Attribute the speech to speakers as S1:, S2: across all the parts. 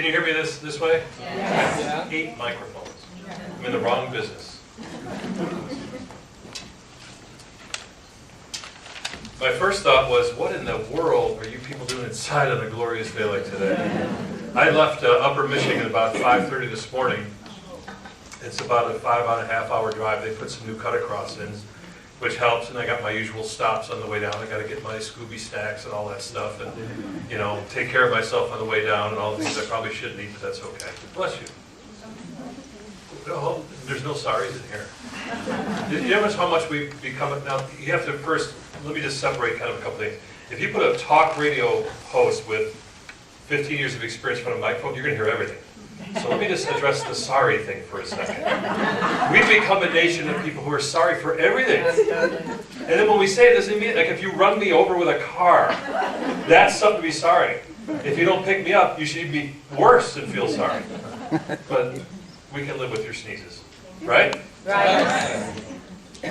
S1: Can you hear me this way?
S2: Yes.
S1: I have 8 microphones. I'm in the wrong business. My first thought was, what in the world are you people doing inside on a glorious day like today? I left Upper Michigan about 5:30 this morning. It's about a 5.5 hour drive. They put some new cut across in, which helps, and I got my usual stops on the way down. I got to get my Scooby snacks and all that stuff, and take care of myself on the way down, and all the things I probably shouldn't eat, but that's okay. Bless you. Oh, there's no sorries in here. You notice how much we've become? Now, you have to first, let me just separate kind of a couple things. If you put a talk radio host with 15 years of experience in front of a microphone, you're going to hear everything. So let me just address the sorry thing for a second. We've become a nation of people who are sorry for everything. And then when we say it, doesn't mean, like if you run me over with a car, that's something to be sorry. If you don't pick me up, you should be worse and feel sorry. But we can live with your sneezes, right?
S2: Right.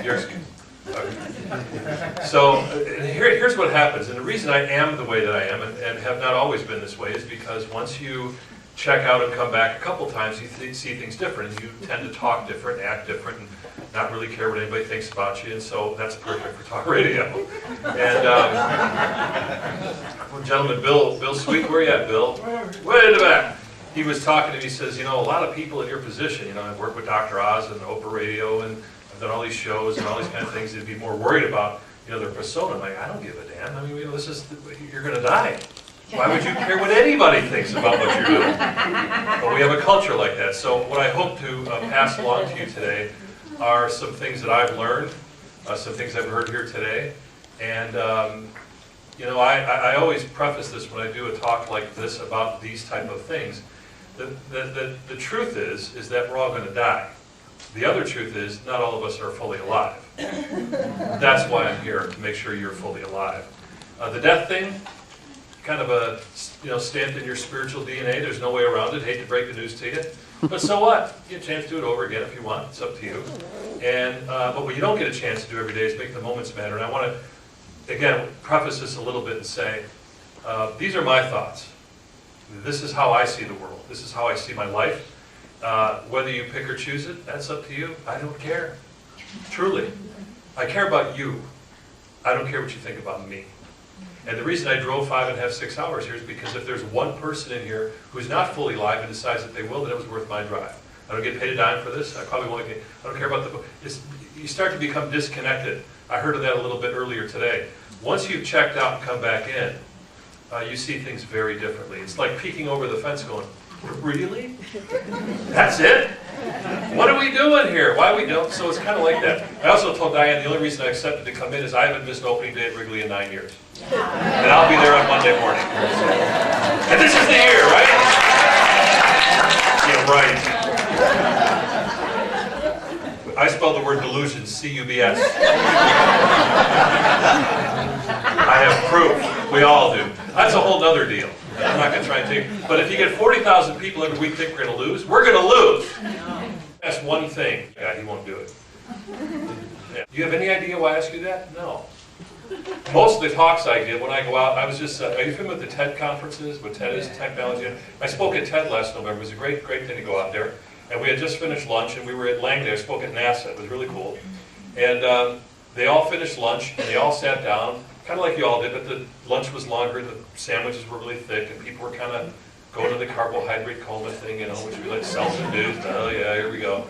S1: Your excuse. Okay. So here's what happens, and the reason I am the way that I am, and have not always been this way, is because once you check out and come back a couple times, you see things different, and you tend to talk different, act different, and not really care what anybody thinks about you, and so that's perfect for talk radio. And gentleman, Bill Sweet, where are you at, Bill? Way in the back. He was talking to me, he says, a lot of people in your position, I've worked with Dr. Oz and Oprah Radio, and I've done all these shows and all these kind of things, they'd be more worried about, their persona. I'm like, I don't give a damn. I mean, you're going to die. Why would you care what anybody thinks about what you're doing? But we have a culture like that. So what I hope to pass along to you today are some things that I've learned, some things I've heard here today. And, I always preface this when I do a talk like this about these type of things. The truth is that we're all going to die. The other truth is not all of us are fully alive. That's why I'm here, to make sure you're fully alive. The death thing, kind of a stamped in your spiritual DNA. There's no way around it. Hate to break the news to you, but so what? You get a chance to do it over again if you want. It's up to you. And but what you don't get a chance to do every day is make the moments matter. And I want to again preface this a little bit and say these are my thoughts. This is how I see the world. This is how I see my life. Whether you pick or choose it, that's up to you. I don't care. Truly, I care about you. I don't care what you think about me. And the reason I drove 5.5, 6 hours here is because if there's one person in here who's not fully alive and decides that they will, then it was worth my drive. I don't get paid a dime for this. I probably won't get, I don't care about you start to become disconnected. I heard of that a little bit earlier today. Once you've checked out and come back in, you see things very differently. It's like peeking over the fence going, really? That's it? What are we doing here? Why we don't? So it's kind of like that. I also told Diane the only reason I accepted to come in is I haven't missed an opening day at Wrigley in 9 years. And I'll be there on Monday morning. And this is the year, right? Yeah, right. I spelled the word delusion, C-U-B-S. I have proof. We all do. That's a whole other deal. I'm not going to try and take. But if you get 40,000 people every week think we're going to lose, we're going to lose. That's one thing. Yeah, he won't do it. Yeah. Do you have any idea why I asked you that? No. Most of the talks I give when I go out, I was just, are you familiar with the TED conferences? What TED is, technology? I spoke at TED last November. It was a great thing to go out there. And we had just finished lunch, and we were at Langley. I spoke at NASA. It was really cool. And they all finished lunch, and they all sat down, kind of like you all did, but the lunch was longer, the sandwiches were really thick, and people were kind of going to the carbohydrate coma thing, which we like self-induced. Oh yeah, here we go.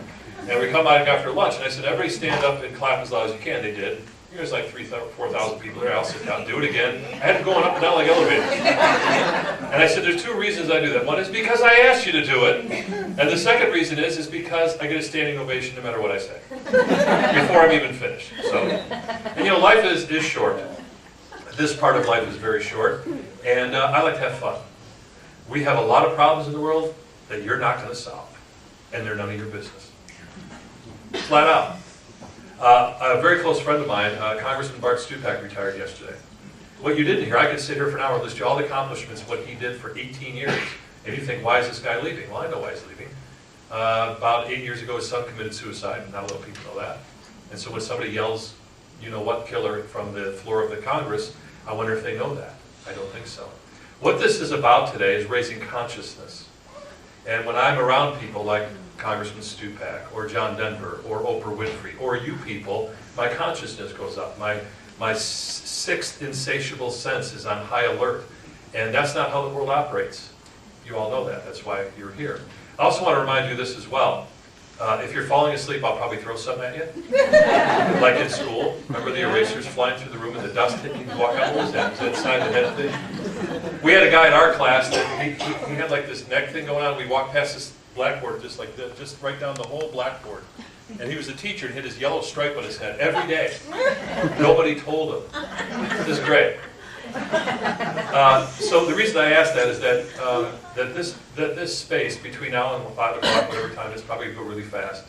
S1: And we come out after lunch, and I said, everybody stand up and clap as loud as you can. They did. There's like 4,000 people there. I'll sit down, do it again. I had to go up and down like elevators. And I said, there's 2 reasons I do that. One is because I asked you to do it. And the second reason is because I get a standing ovation no matter what I say. Before I'm even finished. So, and life is short. This part of life is very short. And I like to have fun. We have a lot of problems in the world that you're not going to solve. And they're none of your business. Flat out. A very close friend of mine, Congressman Bart Stupak, retired yesterday. What you didn't hear, I could sit here for an hour and list you all the accomplishments of what he did for 18 years. And you think, why is this guy leaving? Well, I know why he's leaving. About 8 years ago, his son committed suicide. Not a lot of people know that. And so when somebody yells, you-know-what killer from the floor of the Congress, I wonder if they know that. I don't think so. What this is about today is raising consciousness. And when I'm around people like Congressman Stupak, or John Denver, or Oprah Winfrey, or you people, my consciousness goes up. My sixth insatiable sense is on high alert. And that's not how the world operates. You all know that. That's why you're here. I also want to remind you this as well. If you're falling asleep, I'll probably throw something at you. Like in school. Remember the erasers flying through the room and the dust hitting you? Walk up, what was that? Was that side of the head thing? We had a guy in our class that he had like this neck thing going on. We walked past this blackboard just like this, just right down the whole blackboard. And he was a teacher and hid his yellow stripe on his head every day. Nobody told him. This is great. So the reason I ask that is that this space between now and 5 o'clock, whatever time it is, probably go really fast,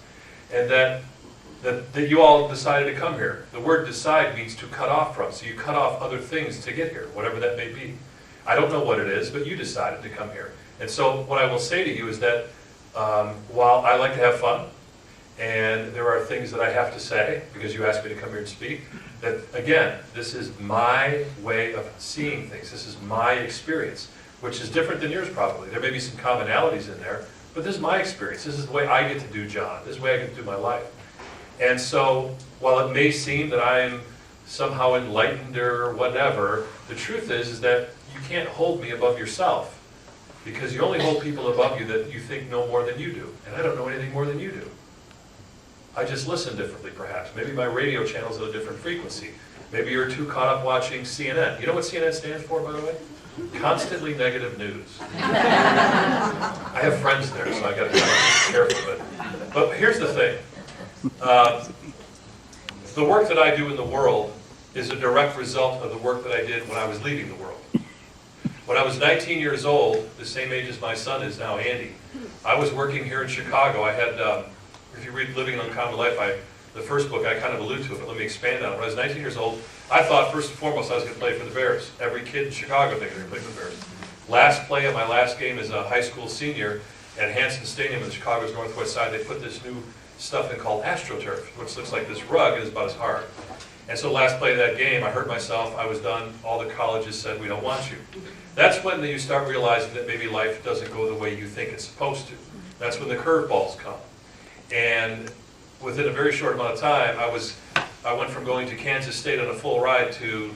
S1: and that you all decided to come here. The word decide means to cut off from, so you cut off other things to get here, whatever that may be. I don't know what it is, but you decided to come here. And so what I will say to you is that while I like to have fun, and there are things that I have to say, because you asked me to come here and speak, that again, this is my way of seeing things. This is my experience, which is different than yours probably. There may be some commonalities in there, but this is my experience. This is the way I get to do John. This is the way I get to do my life. And so, while it may seem that I'm somehow enlightened or whatever, the truth is that you can't hold me above yourself, because you only hold people above you that you think know more than you do. And I don't know anything more than you do. I just listen differently, perhaps. Maybe my radio channel's at a different frequency. Maybe you're too caught up watching CNN. You know what CNN stands for, by the way? Constantly negative news. I have friends there, so I got to be careful of it. But here's the thing. The work that I do in the world is a direct result of the work that I did when I was leaving the world. When I was 19 years old, the same age as my son is now, Andy, I was working here in Chicago. I had... if you read Living an Uncommon Life, the first book, I kind of allude to it, but let me expand on it. When I was 19 years old, I thought first and foremost I was going to play for the Bears. Every kid in Chicago thinks they're going to play for the Bears. Last play of my last game as a high school senior at Hanson Stadium in Chicago's northwest side, they put this new stuff in called AstroTurf, which looks like this rug and is about as hard. And so last play of that game, I hurt myself, I was done, all the colleges said, we don't want you. That's when you start realizing that maybe life doesn't go the way you think it's supposed to. That's when the curveballs come. And within a very short amount of time, I went from going to Kansas State on a full ride to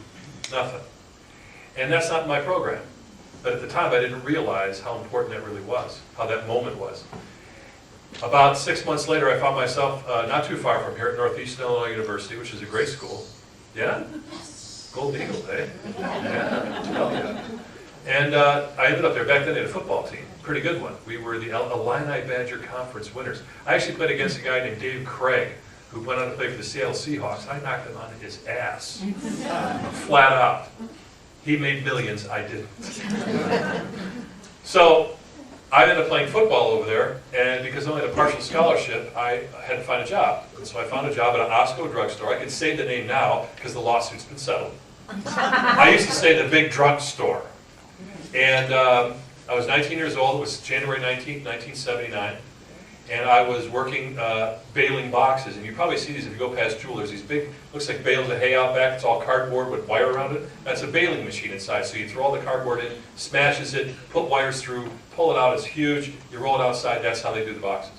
S1: nothing. And that's not my program. But at the time, I didn't realize how important that really was, how that moment was. About 6 months later, I found myself not too far from here at Northeastern Illinois University, which is a great school. Yeah? Golden Eagles, eh? Yeah. Hell yeah. And I ended up there. Back then, they had a football team. Pretty good one. We were the Illini Badger Conference winners. I actually played against a guy named Dave Craig, who went on to play for the Seattle Seahawks. I knocked him on his ass. Flat out. He made millions, I didn't. So I ended up playing football over there, and because I only had a partial scholarship, I had to find a job. And so I found a job at an Osco drugstore. I can say the name now because the lawsuit's been settled. I used to say the big drugstore. And I was 19 years old. It was January 19th, 1979. And I was working baling boxes. And you probably see these if you go past Jewelers. These big, looks like bales of hay out back. It's all cardboard with wire around it. That's a baling machine inside. So you throw all the cardboard in, smashes it, put wires through, pull it out. It's huge. You roll it outside. That's how they do the boxes.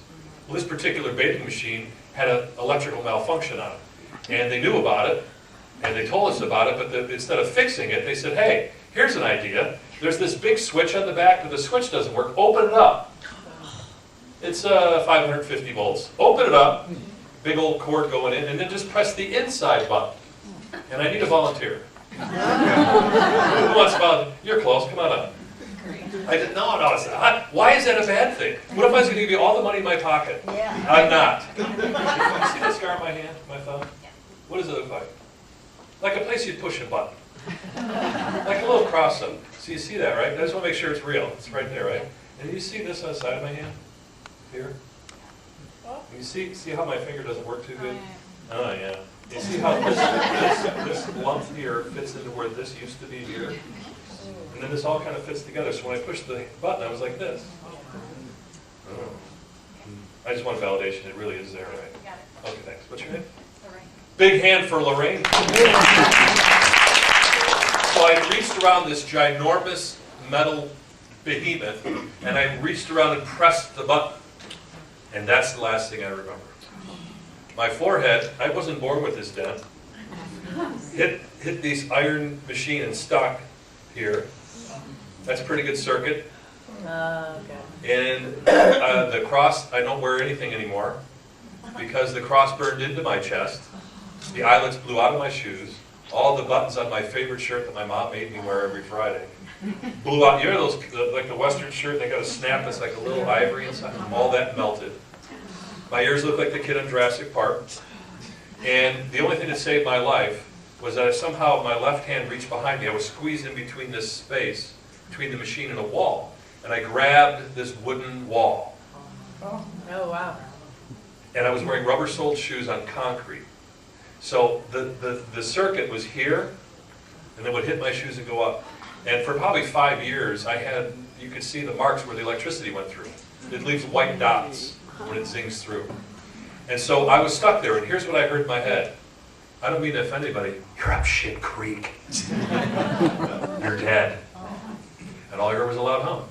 S1: Well, this particular baling machine had an electrical malfunction on it. And they knew about it. And they told us about it. But instead of fixing it, they said, hey, here's an idea. There's this big switch on the back, but the switch doesn't work. Open it up. It's 550 volts. Open it up, big old cord going in, and then just press the inside button. And I need a volunteer. Who wants to volunteer? You're close, come on up. I said, no, it's not. Why is that a bad thing? What if I was going to give you all the money in my pocket? Yeah. I'm not. You see that scar on my hand, my thumb? What does it look like? Like a place you'd push a button. Like a little cross-up. So you see that, right? I just want to make sure it's real. It's right there, right? And you see this on the side of my hand? Here? You see how my finger doesn't work too good? Oh, yeah. You see how this lump here fits into where this used to be here? And then this all kind of fits together. So when I pushed the button, I was like this. Oh. I just want validation. It really is there, right? Got it. Okay, thanks. What's your name? Lorraine. Big hand for Lorraine. So I reached around this ginormous metal behemoth, and I reached around and pressed the button. And that's the last thing I remember. My forehead, I wasn't born with this dent, hit this iron machine and stuck here. That's a pretty good circuit.
S2: Okay.
S1: And the cross, I don't wear anything anymore because the cross burned into my chest. The eyelets blew out of my shoes. All the buttons on my favorite shirt that my mom made me wear every Friday blew out. You know those, like the Western shirt, they got a snap that's like a little ivory inside? All that melted. My ears looked like the kid on Jurassic Park. And the only thing that saved my life was that somehow my left hand reached behind me. I was squeezed in between this space, between the machine and a wall. And I grabbed this wooden wall.
S2: Oh, wow.
S1: And I was wearing rubber-soled shoes on concrete. So the circuit was here, and it would hit my shoes and go up. And for probably 5 years, you could see the marks where the electricity went through. It leaves white dots when it zings through. And so I was stuck there, and here's what I heard in my head. I don't mean to offend anybody. You're up shit creek. You're dead. And all I heard was a loud hum.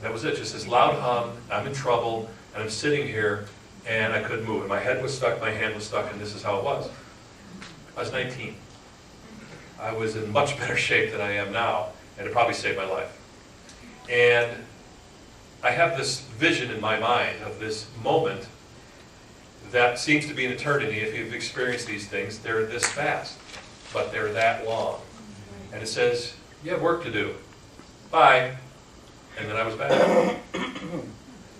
S1: That was it, just this loud hum. I'm in trouble, and I'm sitting here, and I couldn't move. And my head was stuck, my hand was stuck, and this is how it was. I was 19. I was in much better shape than I am now, and it probably saved my life. And I have this vision in my mind of this moment that seems to be an eternity. If you've experienced these things, they're this fast, but they're that long. And it says, you have work to do. Bye. And then I was back.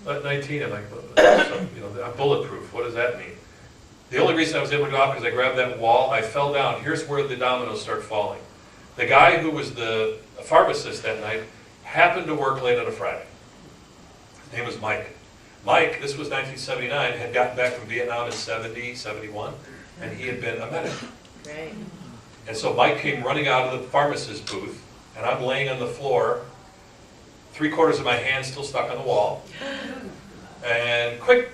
S1: At 19, I'm like, I'm bulletproof. What does that mean? The only reason I was able to go out because I grabbed that wall, I fell down. Here's where the dominoes start falling. The guy who was the pharmacist that night happened to work late on a Friday. His name was Mike. Mike, this was 1979, had gotten back from Vietnam in 70, 71, and he had been a medic.
S2: Great.
S1: And so Mike came running out of the pharmacist's booth, and I'm laying on the floor, 3/4 of my hand still stuck on the wall. And quick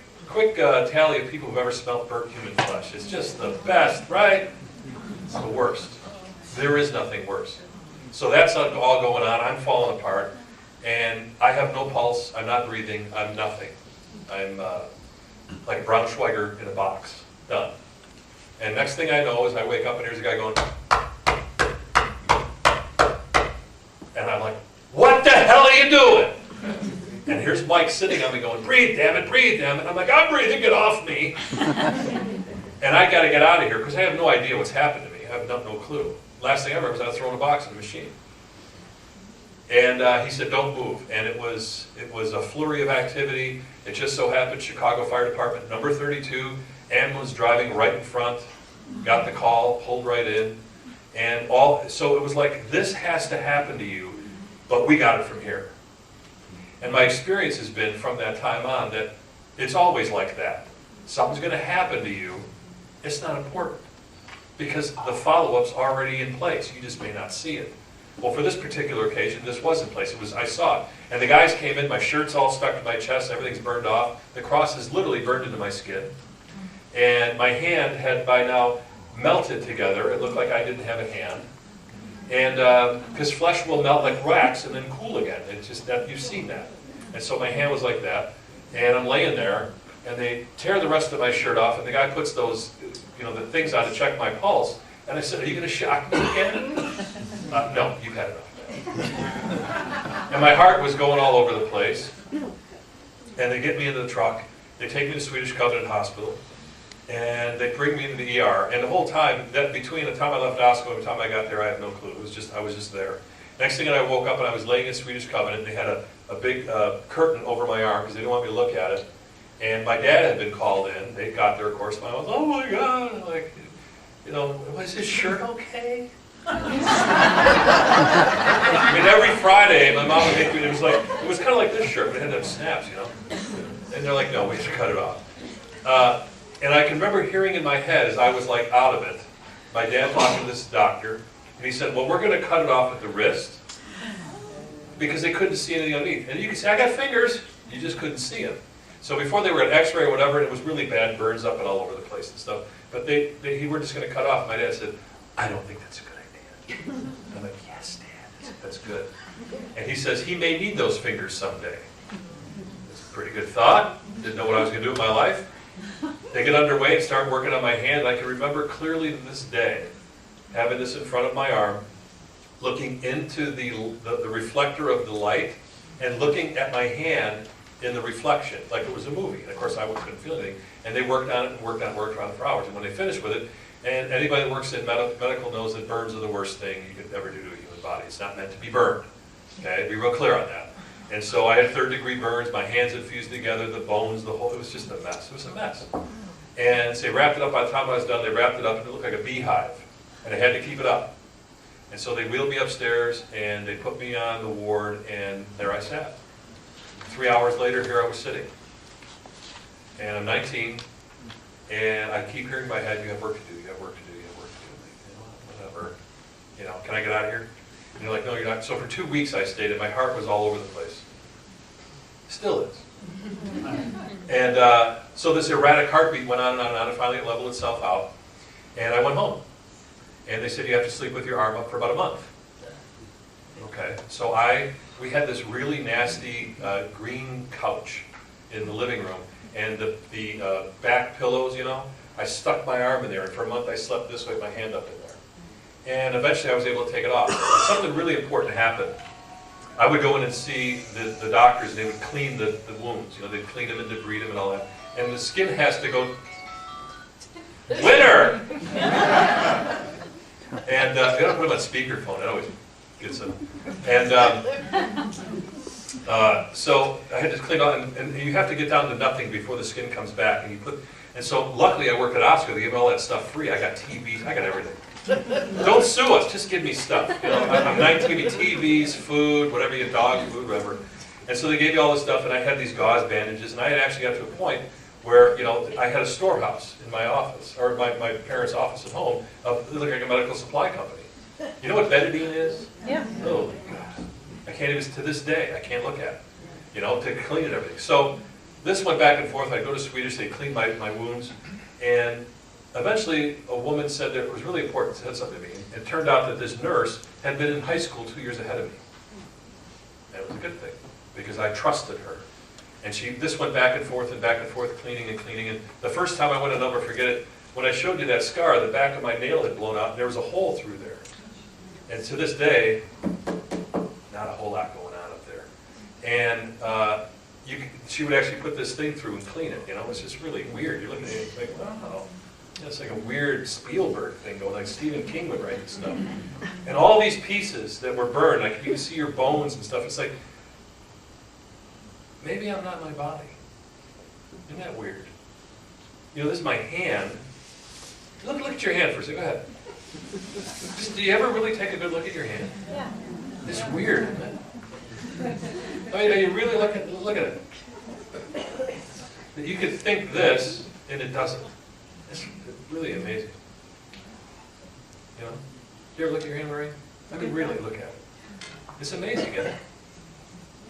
S1: tally of people who've ever smelled burnt human flesh. It's just the best, right? It's the worst. There is nothing worse. So that's all going on. I'm falling apart. And I have no pulse. I'm not breathing. I'm nothing. I'm like Braunschweiger in a box. Done. And next thing I know is I wake up and here's a guy going. And I'm like, what the hell are you doing? And here's Mike sitting on me going, breathe, damn it, breathe, damn it. I'm like, I'm breathing, get off me. And I got to get out of here because I have no idea what's happened to me. I have no clue. Last thing I remember was I was throwing a box in the machine. And he said, don't move. And it was a flurry of activity. It just so happened Chicago Fire Department, number 32, ambulance driving right in front, got the call, pulled right in. And so it was like, this has to happen to you, but we got it from here. And my experience has been from that time on that it's always like that. Something's going to happen to you. It's not important because the follow-up's already in place. You just may not see it. Well, for this particular occasion, this was in place. I saw it. And the guys came in, my shirt's all stuck to my chest, everything's burned off. The cross is literally burned into my skin. And my hand had by now melted together. It looked like I didn't have a hand. And because flesh will melt like wax and then cool again. It's just that you've seen that. And so my hand was like that. And I'm laying there, and they tear the rest of my shirt off, and the guy puts those, the things on to check my pulse. And I said, are you going to shock me again? No, you've had enough. And my heart was going all over the place. And they get me into the truck. They take me to Swedish Covenant Hospital. And they bring me into the ER. And the whole time, between the time I left Osco and the time I got there, I had no clue. I was just there. Next thing I woke up and I was laying in Swedish Covenant. And they had a big curtain over my arm because they didn't want me to look at it. And my dad had been called in. They got there, of course. And I was, oh my God. I'm like, was his shirt okay? I mean, every Friday, my mom would make me, it was kind of like this shirt, but it had them snaps, And they're like, no, we have to cut it off. And I can remember hearing in my head, as I was like out of it, my dad talking to this doctor, and he said, well, we're going to cut it off at the wrist, because they couldn't see anything underneath. And you can say, I got fingers, you just couldn't see them. So before they were at x-ray or whatever, it was really bad, burns up and all over the place and stuff. But they were just going to cut off. My dad said, I don't think that's a good idea. I'm like, yes, Dad, That's good. And he says he may need those fingers someday. That's a pretty good thought. Didn't know what I was going to do with my life. They get underway and start working on my hand. I can remember clearly to this day having this in front of my arm, looking into the reflector of the light and looking at my hand in the reflection like it was a movie. And of course I couldn't feel anything. And they worked on it and worked on it for hours. And when they finished with it, and anybody that works in medical knows that burns are the worst thing you could ever do to a human body. It's not meant to be burned. Okay, be real clear on that. And so I had third-degree burns. My hands had fused together, the bones, the whole. It was just a mess. It was a mess. And so they wrapped it up. By the time I was done, they wrapped it up, and it looked like a beehive. And I had to keep it up. And so they wheeled me upstairs, and they put me on the ward, and there I sat. 3 hours later, here I was sitting. And I'm 19, and I keep hearing in my head, you have work to do, you have work to do, you have work to do. I'm like, you know, whatever. You know, can I get out of here? And they're like, no, you're not. So for 2 weeks I stayed, and my heart was all over the place. Still is. And so this erratic heartbeat went on and on and on, and finally it leveled itself out. And I went home. And they said, you have to sleep with your arm up for about a month. Okay, so we had this really nasty green couch in the living room, and the back pillows, you know, I stuck my arm in there, and for a month I slept this way with my hand up in there. And eventually I was able to take it off. And something really important happened. I would go in and see the doctors, and they would clean the wounds. You know, they'd clean them and debride them and all that. And the skin has to go, winner! And they don't put them on speakerphone, that always gets them. And so I had to clean out, and you have to get down to nothing before the skin comes back. And so luckily I worked at Oscar, they gave me all that stuff free. I got TVs, I got everything. Don't sue us, just give me stuff. You know, I'm 19, give me TVs, food, whatever you dog food, whatever. And so they gave me all this stuff, and I had these gauze bandages, and I had actually got to a point where, you know, I had a storehouse in my office, or my parents' office at home, looking like a medical supply company. You know what betadine is?
S2: Yeah.
S1: Oh, God. I can't even, to this day, I can't look at it, you know, to clean it and everything. So this went back and forth. I'd go to Swedish, they'd clean my wounds, and eventually a woman said that it was really important, said something to me. It turned out that this nurse had been in high school 2 years ahead of me. And it was a good thing, because I trusted her. And this went back and forth, cleaning and cleaning. And the first time I went, I'll never forget it, when I showed you that scar, the back of my nail had blown out, and there was a hole through there. And to this day, not a whole lot going on up there. And she would actually put this thing through and clean it, you know. It's just really weird. You're looking at it and think, wow. It's like a weird Spielberg thing going, like Stephen King would write this stuff. And all these pieces that were burned, like you can see your bones and stuff, it's like, maybe I'm not my body. Isn't that weird? You know, this is my hand. Look at your hand for a second, go ahead. Do you ever really take a good look at your hand?
S2: Yeah.
S1: It's weird, isn't it? I mean, you really look at it. You could think this, and it doesn't. It's really amazing. You know? You ever look at your hand, Marie? I mean, really look at it. It's amazing, isn't it?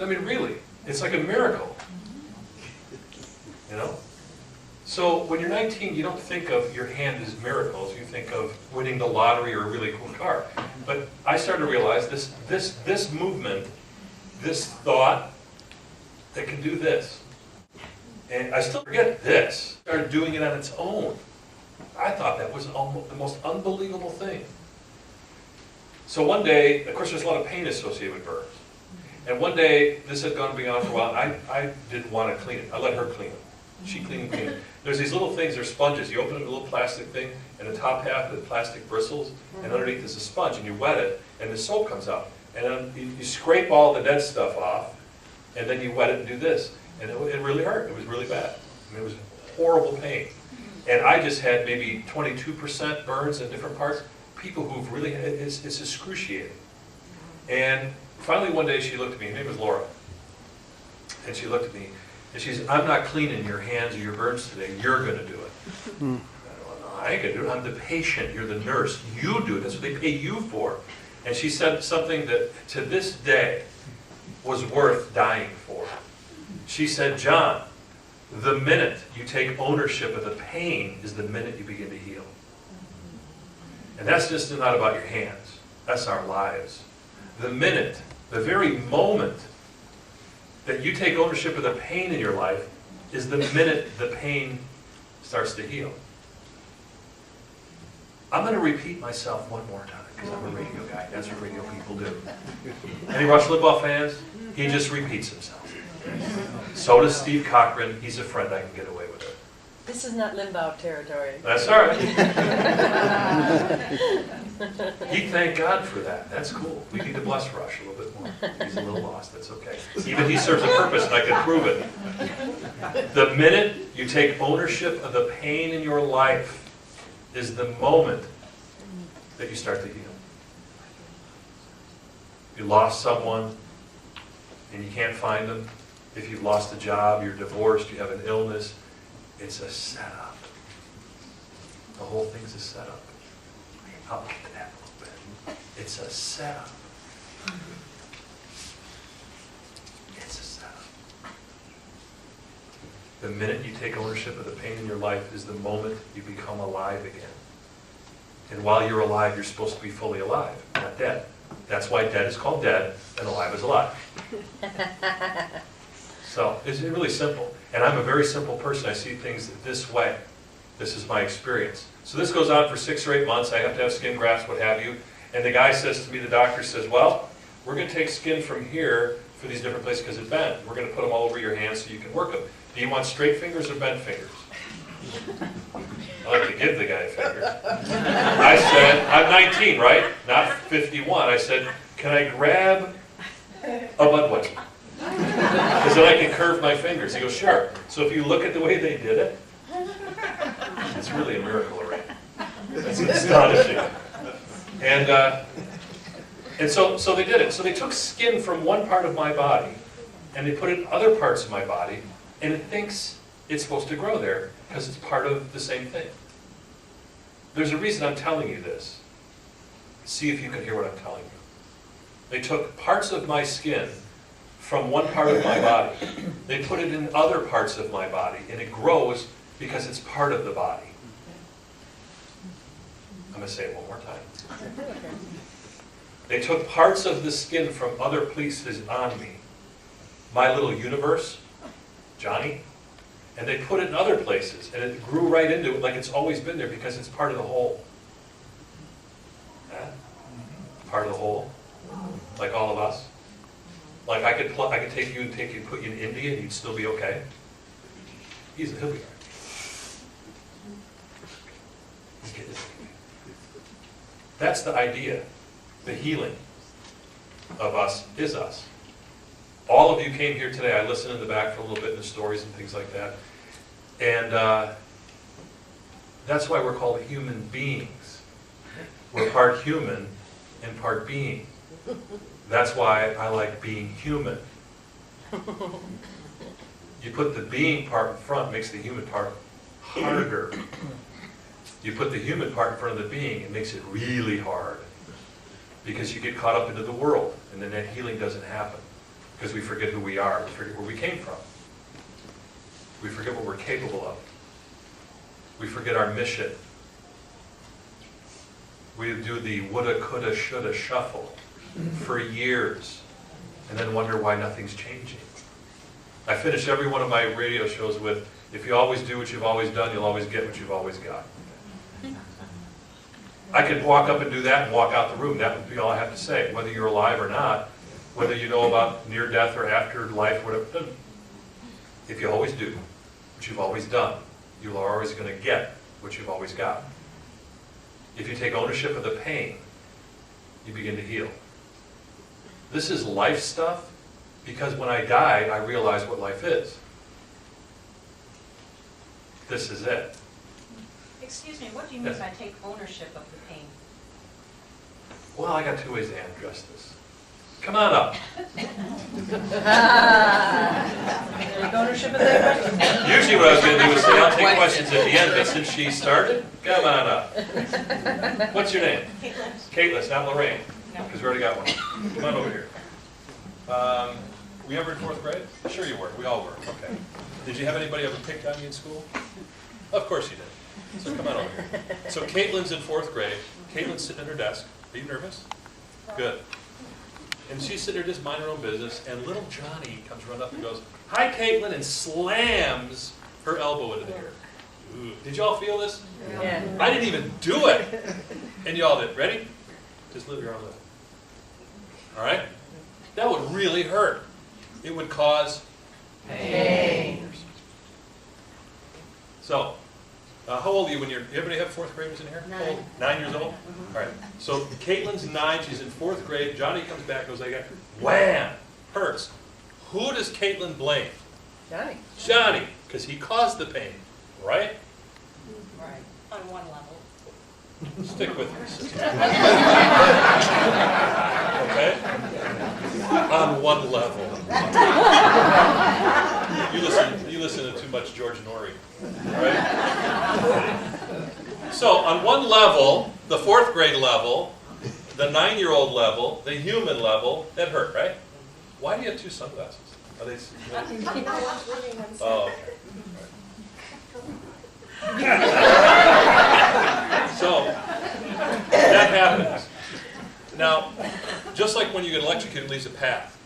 S1: I mean, really. It's like a miracle. You know? So when you're 19, you don't think of your hand as miracles. You think of winning the lottery or a really cool car. But I started to realize this movement, this thought, that can do this. And I still forget this. Started doing it on its own. I thought that was the most unbelievable thing. So one day, of course there's a lot of pain associated with burns. And one day, this had gone beyond for a while, I didn't want to clean it. I let her clean it. She cleaned it. There's these little things, they're sponges. You open up a little plastic thing, and the top half of the plastic bristles, and underneath is a sponge, and you wet it, and the soap comes out. And then you scrape all the dead stuff off, and then you wet it and do this. And it really hurt. It was really bad. I mean, it was horrible pain. And I just had maybe 22% burns in different parts. People who've really, it's excruciating. And finally one day she looked at me, her name was Laura. And she looked at me, and she said, I'm not cleaning your hands or your burns today, you're going to do it. I don't know, I ain't going to do it, I'm the patient, you're the nurse, you do it, that's what they pay you for. And she said something that to this day was worth dying for. She said, John, the minute you take ownership of the pain is the minute you begin to heal. And that's just not about your hands, that's our lives. The minute, the very moment that you take ownership of the pain in your life is the minute the pain starts to heal. I'm going to repeat myself one more time because I'm a radio guy. That's what radio people do. Any Rush Limbaugh fans? He just repeats himself. So does Steve Cochran. He's a friend. I can get away with it.
S2: This is not Limbaugh territory.
S1: That's all right. He thanked God for that. That's cool. We need to bless Rush a little bit more. He's a little lost. That's okay. Even he serves a purpose, and I can prove it. The minute you take ownership of the pain in your life is the moment that you start to heal. You lost someone, and you can't find them. If you've lost a job, you're divorced, you have an illness, it's a setup. The whole thing's a setup. I'll get to that in a little bit. It's a setup. It's a setup. The minute you take ownership of the pain in your life is the moment you become alive again. And while you're alive, you're supposed to be fully alive, not dead. That's why dead is called dead and alive is alive. So it's really simple. And I'm a very simple person. I see things this way. This is my experience. So this goes on for 6 or 8 months. I have to have skin grafts, what have you. And the guy says to me, the doctor says, well, we're going to take skin from here for these different places because it bent. We're going to put them all over your hands so you can work them. Do you want straight fingers or bent fingers? I like to give the guy a finger. I said, I'm 19, right? Not 51. I said, can I grab a Budweiser? Because then I can curve my fingers. He goes, sure. So if you look at the way they did it, it's really a miracle already. It's astonishing. And so they did it. So they took skin from one part of my body, and they put it in other parts of my body, and it thinks it's supposed to grow there because it's part of the same thing. There's a reason I'm telling you this. See if you can hear what I'm telling you. They took parts of my skin from one part of my body. They put it in other parts of my body, and it grows because it's part of the body. I'm going to say it one more time. They took parts of the skin from other places on me, my little universe, Johnny, and they put it in other places, and it grew right into it like it's always been there because it's part of the whole. Part of the whole, like all of us. Like I could take you and put you in India, and you'd still be okay. He'll be all right. That's the idea. The healing of us is us. All of you came here today. I listened in the back for a little bit in the stories and things like that. And that's why we're called human beings. We're part human and part being. That's why I like being human. You put the being part in front, makes the human part harder. You put the human part in front of the being, it makes it really hard. Because you get caught up into the world, and then that healing doesn't happen. Because we forget who we are, we forget where we came from. We forget what we're capable of. We forget our mission. We do the woulda, coulda, shoulda shuffle for years, and then wonder why nothing's changing. I finish every one of my radio shows with, if you always do what you've always done, you'll always get what you've always got. I could walk up and do that and walk out the room. That would be all I have to say. Whether you're alive or not, whether you know about near death or afterlife, whatever. If you always do what you've always done, you're always going to get what you've always got. If you take ownership of the pain, you begin to heal. This is life stuff because when I die, I realize what life is. This is it.
S3: Excuse me, what do you mean by take ownership of the pain?
S1: Well, I got 2 ways to address this. Come on up.
S2: Take ownership of that?
S1: Usually what I was going to do is say, I'll take questions at the end, but since she started, come on up. What's your name?
S3: Caitlin.
S1: Caitlin, not Lorraine,
S3: No.
S1: because we already got one. Come on over here. Were you ever in 4th grade? Sure you were. We all were. Okay. Did you have anybody ever picked on you in school? Of course you did. So come on over here. So Caitlin's in 4th grade. Caitlin's sitting at her desk. Are you nervous? Good. And she's sitting there just minding her own business, and little Johnny comes running up and goes, "Hi, Caitlin," and slams her elbow into the air. Ooh. Did y'all feel this?
S2: Yeah.
S1: I didn't even do it. And y'all did. Ready? Just lift your arm up. All right? That would really hurt. It would cause pain. So, how old are you when anybody have fourth graders in here?
S3: 9.
S1: 9 years old? All right. So Caitlin's 9, she's in fourth grade. Johnny comes back and goes like, wham, hurts. Who does Caitlin blame?
S2: Johnny.
S1: Johnny, because he caused the pain, right?
S3: Right. On one level.
S1: Stick with me, sister. Okay? On one level. You listen to too much George Norrie, right? So on one level, the fourth grade level, the 9-year-old level, the human level, that hurt, right? Why do you have 2 sunglasses? Are they? Oh, okay. So, that happens. Now, just like when you get electrocuted, it leaves a path.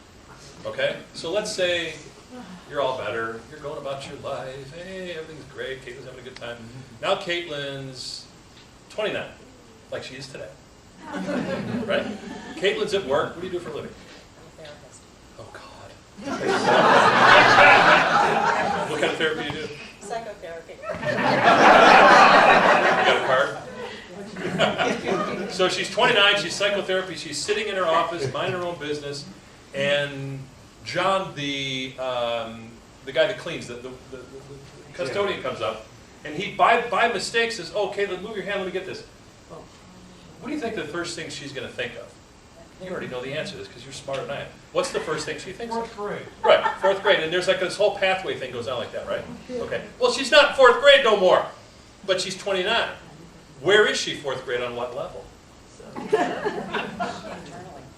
S1: Okay? So let's say you're all better, you're going about your life, hey, everything's great, Caitlin's having a good time. Now Caitlin's 29, like she is today. Right? Caitlin's at work, what do you do for a living?
S3: I'm a therapist.
S1: Oh, God. What kind of therapy do you do?
S3: Psychotherapy.
S1: You got a card? So she's 29, she's psychotherapy, she's sitting in her office, minding her own business, and John, the guy that cleans, the custodian comes up, and he, by mistake, says, "Oh, Caitlin, move your hand, let me get this." What do you think the first thing she's going to think of? You already know the answer to this because you're smarter than I am. What's the first thing she thinks of?
S4: 4th grade.
S1: Right, 4th grade, and there's like this whole pathway thing goes on like that, right? Okay. Well, she's not 4th grade no more, but she's 29. Where is she 4th grade on what level?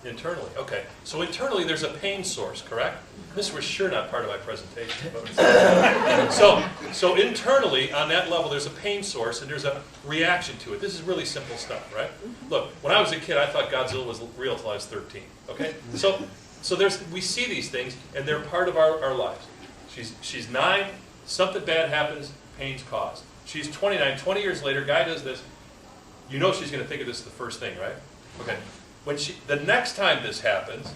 S1: Internally, okay. So internally there's a pain source, correct? This was sure not part of my presentation. So internally, on that level, there's a pain source and there's a reaction to it. This is really simple stuff, right? Look, when I was a kid, I thought Godzilla was real until I was 13, okay? So we see these things, and they're part of our lives. She's 9, something bad happens, pain's caused. She's 29, 20 years later, guy does this. You know she's going to think of this the first thing, right? Okay. The next time this happens,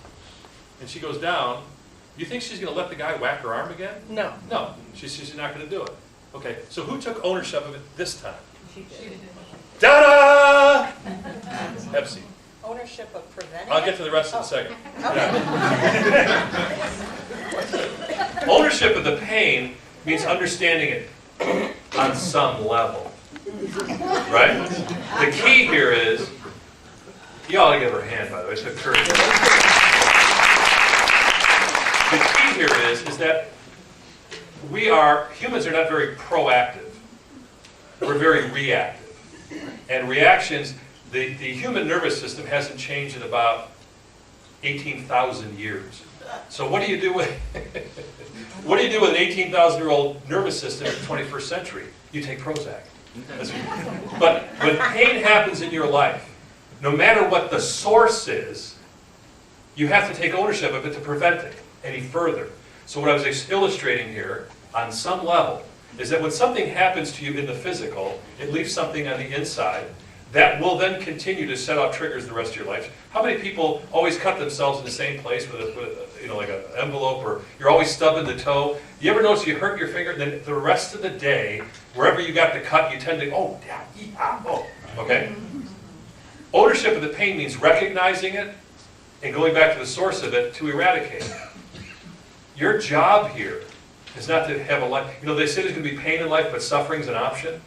S1: and she goes down, you think she's going to let the guy whack her arm again?
S2: No.
S1: No, she's not going to do it. Okay, so who took ownership of it this time?
S2: She did.
S1: Ta-da! Pepsi.
S3: Ownership of preventing
S1: I'll get to the rest in a second. Yeah. Ownership of the pain means understanding it on some level. Right? The key here is, you ought to give her a hand, by the way, it's encouraging. The key here is that humans are not very proactive. We're very reactive. And reactions, the human nervous system hasn't changed in about 18,000 years. So what do you do with an 18,000-year-old nervous system in the 21st century? You take Prozac. But when pain happens in your life, no matter what the source is, you have to take ownership of it to prevent it any further. So what I was illustrating here, on some level, is that when something happens to you in the physical, it leaves something on the inside that will then continue to set off triggers the rest of your life. How many people always cut themselves in the same place with like an envelope, or you're always stubbing the toe? You ever notice you hurt your finger, and then the rest of the day, wherever you got the cut, you tend to, oh, yeah, oh, okay? Ownership of the pain means recognizing it and going back to the source of it to eradicate it. Your job here is not to have a life. You know, they say there's going to be pain in life, but suffering's an option.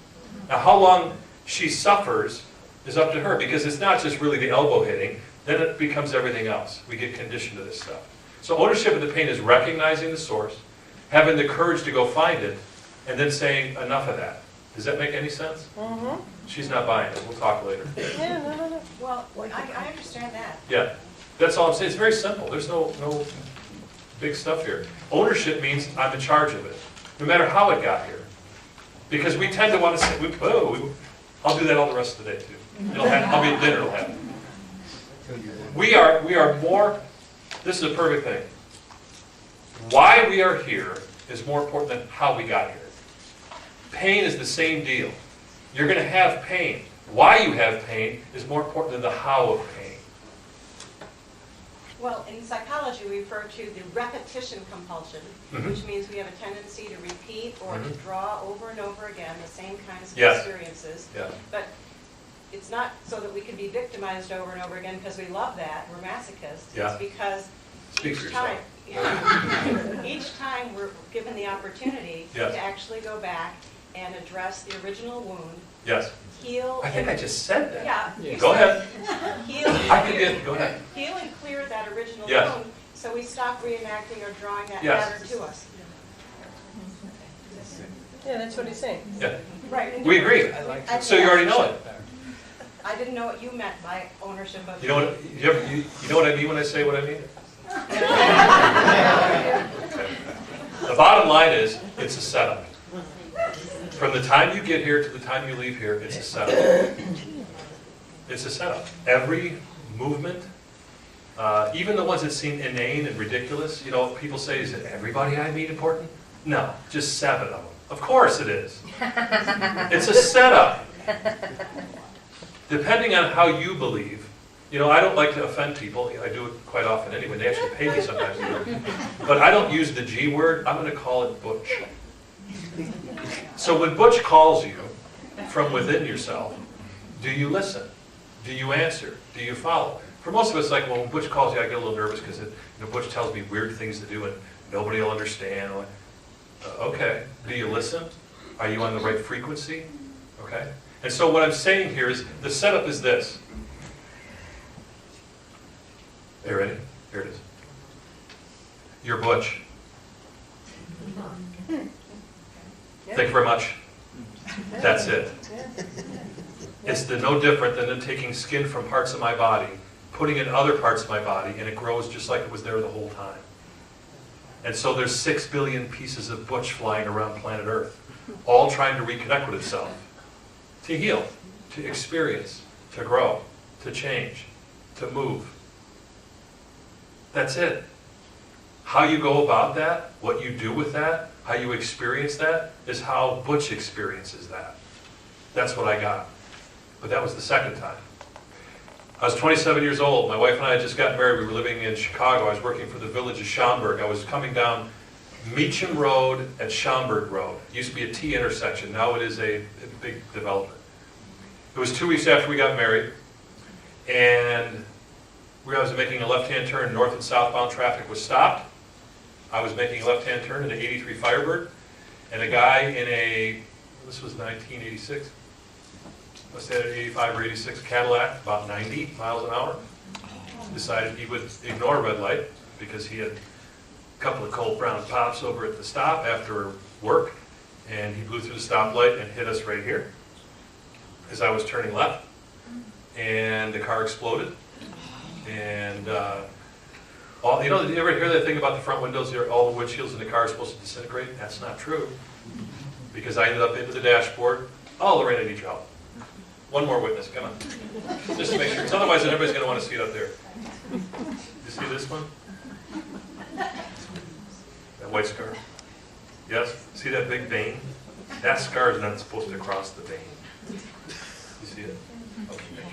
S1: Now, how long she suffers is up to her, because it's not just really the elbow hitting, then it becomes everything else. We get conditioned to this stuff. So ownership of the pain is recognizing the source, having the courage to go find it, and then saying, enough of that. Does that make any sense?
S2: Mm-hmm.
S1: She's not buying it. We'll talk later.
S2: Yeah, no.
S3: Well, I understand that.
S1: Yeah, that's all I'm saying. It's very simple. There's no big stuff here. Ownership means I'm in charge of it, no matter how it got here. Because we tend to want to say, I'll do that all the rest of the day too. I'll be at dinner, it'll happen. We are more This is a perfect thing. Why we are here is more important than how we got here. Pain is the same deal. You're going to have pain. Why you have pain is more important than the how of pain.
S3: Well, in psychology, we refer to the repetition compulsion, which means we have a tendency to repeat or to draw over and over again the same kinds of experiences.
S1: Yeah.
S3: But it's not so that we can be victimized over and over again because we love that, we're masochists.
S1: Yeah.
S3: It's because
S1: Speak for
S3: each
S1: yourself.
S3: time, each time we're given the opportunity
S1: Yes.
S3: to actually go back and address the original wound,
S1: Yes.
S3: heal.
S1: I think I just said that.
S3: Yeah. you
S1: Go
S3: said
S1: ahead.
S3: Heal.
S1: I could get, go ahead.
S3: Heal and clear that original
S1: Yes.
S3: wound, so we stop reenacting or drawing that
S1: Yes.
S3: pattern to us.
S2: Yeah, that's what he's saying.
S1: Yeah.
S3: Right.
S1: We agree. So you already know it.
S3: I didn't know what you meant by ownership of.
S1: You know what, you know what I mean when I say what I mean? Okay. The bottom line is, it's a setup. From the time you get here to the time you leave here, it's a setup. It's a setup. Every movement, even the ones that seem inane and ridiculous, you know, people say, is it everybody I meet important? No, just 7 of them. Of course it is. It's a setup. Depending on how you believe, you know, I don't like to offend people. I do it quite often anyway. They actually pay me sometimes to do it. But I don't use the G word. I'm going to call it Butch. So when Butch calls you from within yourself, do you listen? Do you answer? Do you follow? For most of us, like, well, when Butch calls you, I get a little nervous because Butch tells me weird things to do and nobody will understand. Okay. Do you listen? Are you on the right frequency? Okay. And so what I'm saying here is the setup is this. Are you ready? Here it is. You're Butch. Thank you very much. That's it. It's no different than taking skin from parts of my body, putting it in other parts of my body, and it grows just like it was there the whole time. And so there's 6 billion pieces of Butch flying around planet Earth, all trying to reconnect with itself, to heal, to experience, to grow, to change, to move. That's it. How you go about that, what you do with that, how you experience that, is how Butch experiences that. That's what I got. But that was the second time. I was 27 years old. My wife and I had just gotten married. We were living in Chicago. I was working for the village of Schaumburg. I was coming down Meacham Road at Schaumburg Road. It used to be a T intersection. Now it is a big development. It was 2 weeks after we got married, and I was making a left-hand turn. North and southbound traffic was stopped. I was making a left-hand turn into 83 Firebird, and a guy in this was 1986, must have had an 85 or 86 Cadillac, about 90 miles an hour, decided he would ignore a red light because he had a couple of cold brown pops over at the stop after work, and he blew through the stoplight and hit us right here as I was turning left, and the car exploded. And do you ever hear that thing about the front windows, all the windshields in the car are supposed to disintegrate? That's not true. Because I ended up into the dashboard. Oh, Lorraine, I need your help. One more witness, come on. Just to make sure, because otherwise everybody's going to want to see it up there. You see this one? That white scar? Yes? See that big vein? That scar is not supposed to cross the vein. You see it? Okay.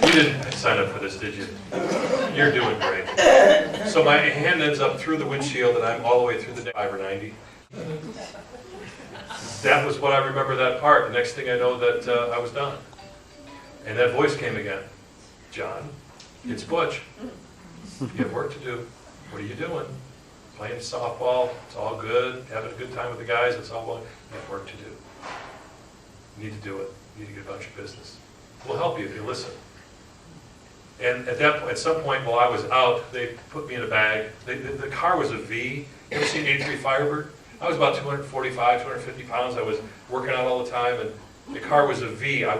S1: You didn't sign up for this, did you? You're doing great. So my hand ends up through the windshield, and I'm all the way through the 5 or 90. That was what I remember that part. The next thing I know that I was done. And that voice came again. John, it's Butch. You have work to do. What are you doing? Playing softball. It's all good. Having a good time with the guys. It's all well. You have work to do. You need to do it. You need to get about your business. We'll help you if you listen. And at some point while I was out, they put me in a bag. The car was a V. You ever seen 83 Firebird? I was about 245, 250 pounds. I was working out all the time, and the car was a V. I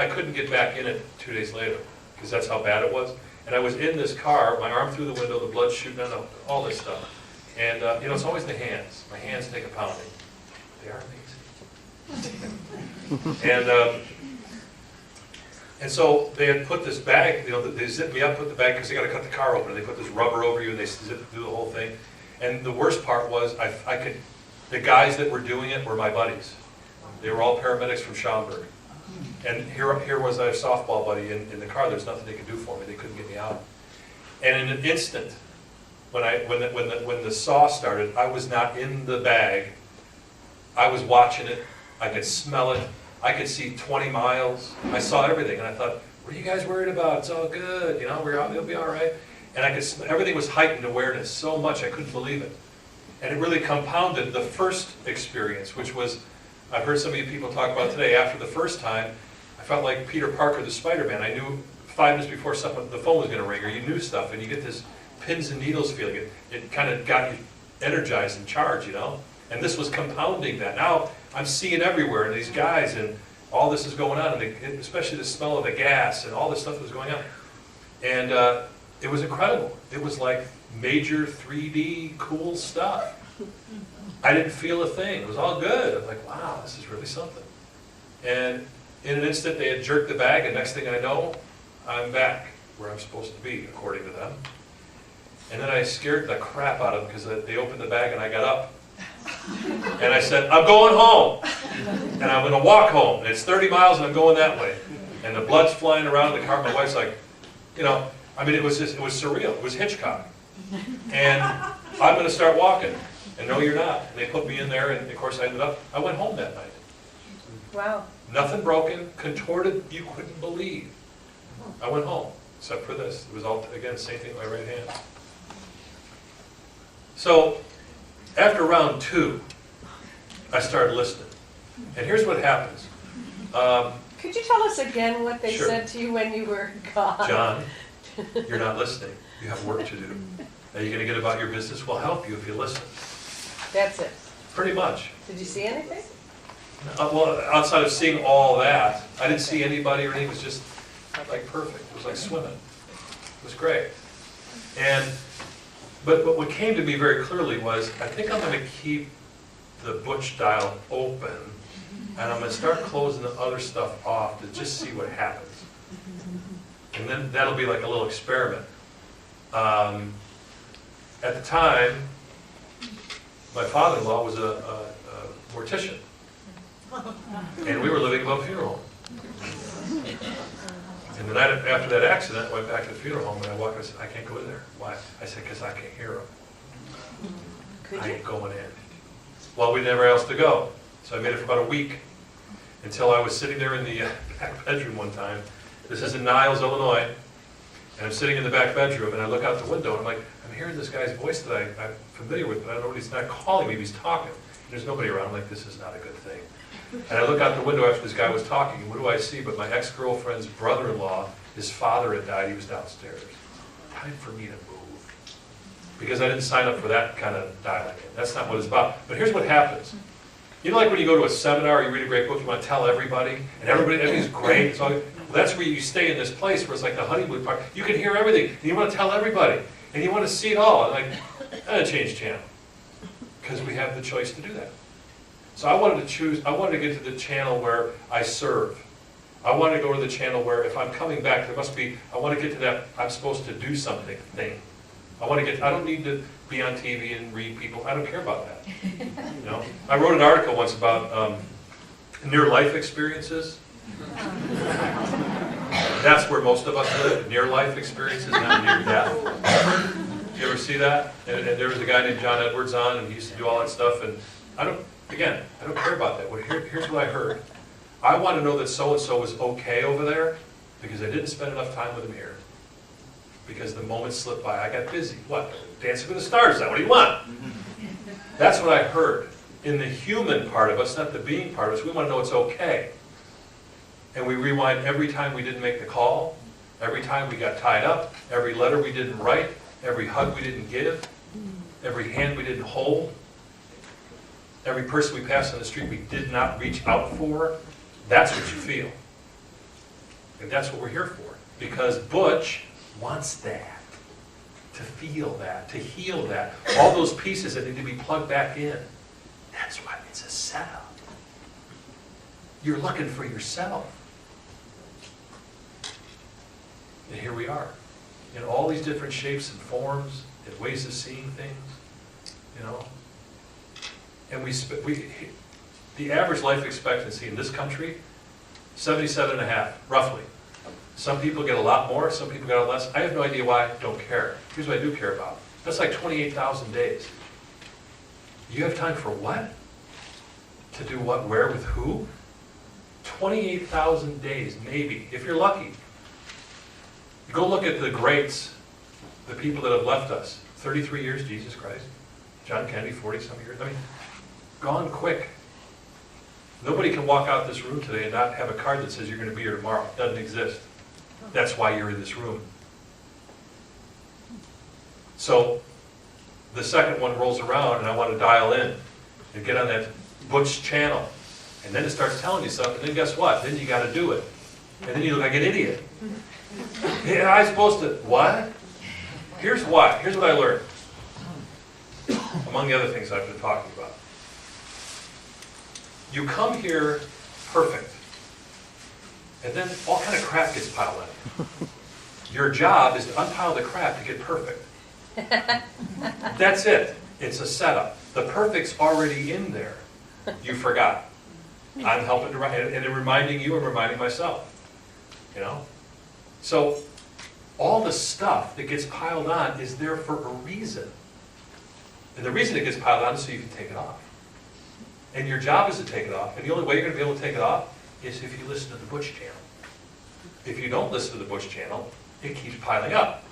S1: couldn't get back in it 2 days later because that's how bad it was. And I was in this car, my arm through the window, the blood shooting out, all this stuff. And it's always the hands. My hands take a pounding. They are amazing. And And so they had put this bag, they zipped me up, put the bag, because they got to cut the car open, and they put this rubber over you, and they zipped through the whole thing. And the worst part was, the guys that were doing it were my buddies. They were all paramedics from Schaumburg. And here was a softball buddy in the car. There's nothing they could do for me. They couldn't get me out. And in an instant, when the saw started, I was not in the bag. I was watching it. I could smell it. I could see 20 miles. I saw everything, and I thought, "What are you guys worried about? It's all good. It'll be all right." And everything was heightened awareness so much I couldn't believe it. And it really compounded the first experience, which was, I've heard some of you people talk about today. After the first time, I felt like Peter Parker, the Spider-Man. I knew 5 minutes before the phone was going to ring, or you knew stuff, and you get this pins and needles feeling. It kind of got you energized and charged, And this was compounding that. Now I'm seeing everywhere, and these guys, and all this is going on, and especially the smell of the gas, and all this stuff was going on. And it was incredible. It was like major 3D cool stuff. I didn't feel a thing. It was all good. I was like, wow, this is really something. And in an instant, they had jerked the bag, and next thing I know, I'm back where I'm supposed to be, according to them. And then I scared the crap out of them because they opened the bag and I got up. And I said, "I'm going home. And I'm going to walk home. And it's 30 miles and I'm going that way." And the blood's flying around the car. My wife's like, it was surreal. It was Hitchcock. And I'm going to start walking. And no, you're not. And they put me in there, and of course I went home that night.
S2: Wow. Nothing
S1: broken, contorted, you couldn't believe. I went home, except for this. It was all, again, same thing with my right hand. So, after round 2, I started listening. And here's what happens.
S2: Could you tell us again what they
S1: Sure.
S2: said to you when you were gone?
S1: "John, you're not listening. You have work to do. Are you going to get about your business? We'll help you if you listen."
S2: That's it.
S1: Pretty much.
S2: Did you see anything?
S1: Well, outside of seeing all that, I didn't see anybody or anything. It was just like perfect. It was like swimming. It was great. But what came to me very clearly was, I think I'm going to keep the Butch dial open, and I'm going to start closing the other stuff off to just see what happens. And then that'll be like a little experiment. At the time, my father-in-law was a mortician, and we were living above a funeral home. And the night after that accident, I went back to the funeral home, and I walked in and said, "I can't go in there." "Why?" I said, "Because I can't hear him. I ain't going in." Well, we had nowhere else to go. So I made it for about a week, until I was sitting there in the back bedroom one time. This is in Niles, Illinois. And I'm sitting in the back bedroom, and I look out the window, and I'm like, I'm hearing this guy's voice that I'm familiar with, but I don't know what he's not calling me, but he's talking. And there's nobody around. I'm like, this is not a good thing. And I look out the window after this guy was talking, and what do I see but my ex-girlfriend's brother-in-law? His father had died. He was downstairs. Time for me to move. Because I didn't sign up for that kind of dialing. That's not what it's about. But here's what happens. Like when you go to a seminar or you read a great book, you want to tell everybody, and everything's great. It's all, well, that's where you stay in this place where it's like the honeymoon park. You can hear everything, and you want to tell everybody, and you want to see it all. And change channel. Because we have the choice to do that. So I wanted to get to the channel where I serve. I wanted to go to the channel where if I'm coming back, I want to get to that I'm supposed to do something thing. I don't need to be on TV and read people. I don't care about that. I wrote an article once about near-life experiences. That's where most of us live, near-life experiences, not near-death. You ever see that? And there was a guy named John Edwards on, and he used to do all that stuff. And I don't care about that. Here's what I heard. I want to know that so-and-so was okay over there because I didn't spend enough time with him here. Because the moments slipped by. I got busy. What? Dancing with the Stars. Is that what do you want? That's what I heard. In the human part of us, not the being part of us, we want to know it's okay. And we rewind every time we didn't make the call, every time we got tied up, every letter we didn't write, every hug we didn't give, every hand we didn't hold, every person we passed on the street we did not reach out for. That's what you feel. And that's what we're here for. Because Butch wants that, to feel that, to heal that. All those pieces that need to be plugged back in. That's why it's a setup. You're looking for yourself. And here we are, in all these different shapes and forms and ways of seeing things, you know. And the average life expectancy in this country, 77.5, roughly. Some people get a lot more, some people get a lot less. I have no idea why, don't care. Here's what I do care about. That's like 28,000 days. You have time for what? To do what, where, with who? 28,000 days, maybe, if you're lucky. Go look at the greats, the people that have left us. 33 years, Jesus Christ. John Kennedy, 40-some years. I mean, gone quick. Nobody can walk out this room today and not have a card that says you're going to be here tomorrow. It doesn't exist. That's why you're in this room. So, the second one rolls around and I want to dial in and get on that Butch channel. And then it starts telling you something, and then guess what? Then you got to do it. And then you look like an idiot. Yeah, I'm supposed to, what? Here's why. Here's what I learned. Among the other things I've been talking about. You come here perfect. And then all kind of crap gets piled in. Your job is to unpile the crap to get perfect. That's it. It's a setup. The perfect's already in there. You forgot. I'm helping to write, and in reminding you, I'm reminding myself. You know? So, all the stuff that gets piled on is there for a reason. And the reason it gets piled on is so you can take it off. And your job is to take it off. And the only way you're going to be able to take it off is if you listen to the Butch channel. If you don't listen to the Butch channel, it keeps piling up.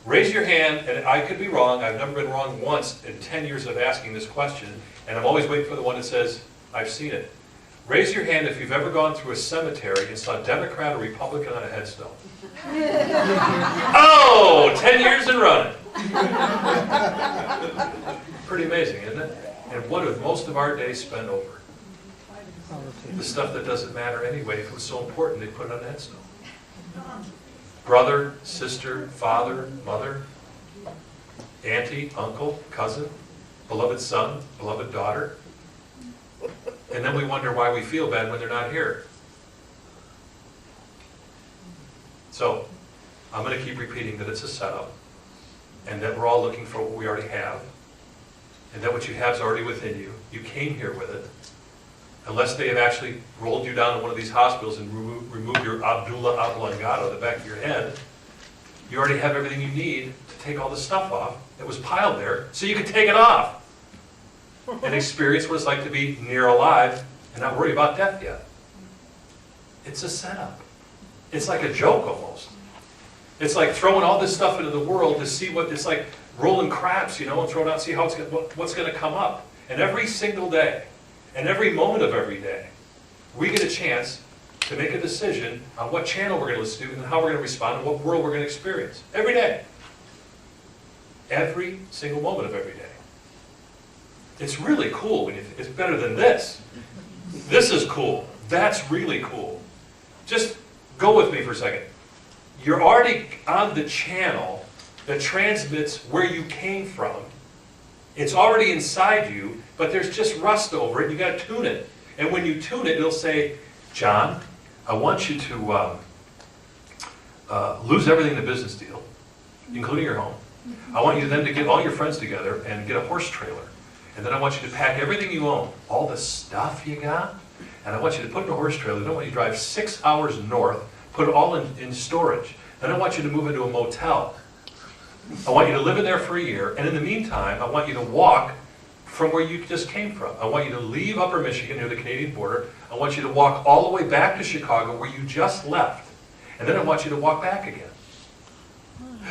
S1: Raise your hand, and I could be wrong. I've never been wrong once in 10 years of asking this question, and I'm always waiting for the one that says, I've seen it. Raise your hand if you've ever gone through a cemetery and saw Democrat or Republican on a headstone. Oh, 10 years and running. Pretty amazing, isn't it? And what do most of our days spend over? The stuff that doesn't matter anyway. If it was so important, they put it on a headstone. Brother, sister, father, mother, auntie, uncle, cousin, beloved son, beloved daughter. And then we wonder why we feel bad when they're not here. So, I'm going to keep repeating that it's a setup, and that we're all looking for what we already have, and that what you have is already within you. You came here with it. Unless they have actually rolled you down to one of these hospitals and removed your Abdullah oblongata, the back of your head, you already have everything you need to take all the stuff off that was piled there, so you can take it off and experience what it's like to be near alive and not worry about death yet. It's a setup. It's like a joke almost. It's like throwing all this stuff into the world to see what, it's like rolling craps, you know, and throwing out and see how what's going to come up. And every single day, and every moment of every day, we get a chance to make a decision on what channel we're going to listen to and how we're going to respond and what world we're going to experience. Every day. Every single moment of every day. It's really cool. It's better than this. This is cool. That's really cool. Just go with me for a second. You're already on the channel that transmits where you came from. It's already inside you, but there's just rust over it. You got to tune it. And when you tune it, it'll say, John, I want you to lose everything in the business deal, including your home. I want you then to get all your friends together and get a horse trailer. And then I want you to pack everything you own, all the stuff you got, and I want you to put it in a horse trailer. Then I want you to drive 6 hours north, put it all in storage. Then I want you to move into a motel. I want you to live in there for a year, and in the meantime, I want you to walk from where you just came from. I want you to leave Upper Michigan near the Canadian border. I want you to walk all the way back to Chicago where you just left. And then I want you to walk back again.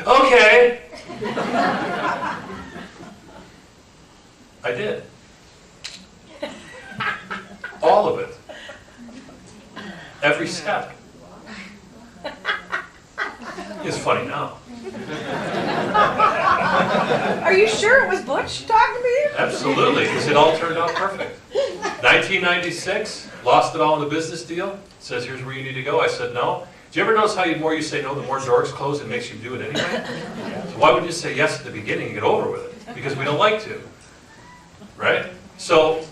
S1: Okay. I did. All of it. Every step. It's funny now.
S2: Are you sure it was Butch talking to you?
S1: Absolutely, because it all turned out perfect. 1996, lost it all in a business deal. Says, here's where you need to go. I said, no. Do you ever notice how the more you say no, the more doors close and it makes you do it anyway? So why would you say yes at the beginning and get over with it? Because we don't like to. Right? So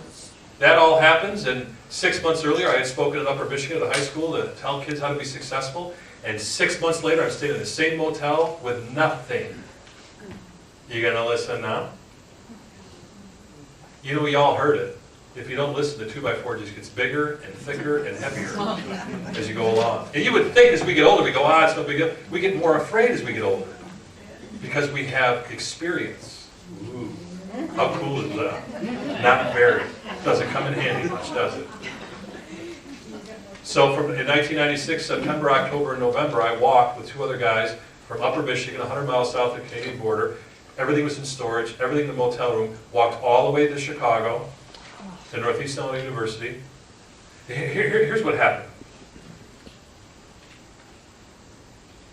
S1: that all happens, and 6 months earlier, I had spoken in Upper Michigan at a high school to tell kids how to be successful, and 6 months later, I'm staying in the same motel with nothing. You gonna listen now? You know, we all heard it. If you don't listen, the 2x4 just gets bigger and thicker and heavier as you go along. And you would think as we get older, we go, it's no big deal. We get more afraid as we get older because we have experience. Ooh, how cool is that? Not very. Doesn't come in handy much, does it? So in 1996, September, October, and November, I walked with 2 other guys from Upper Michigan, 100 miles south of the Canadian border. Everything was in storage, everything in the motel room. Walked all the way to Chicago, to Northeast Illinois University. Here's what happened.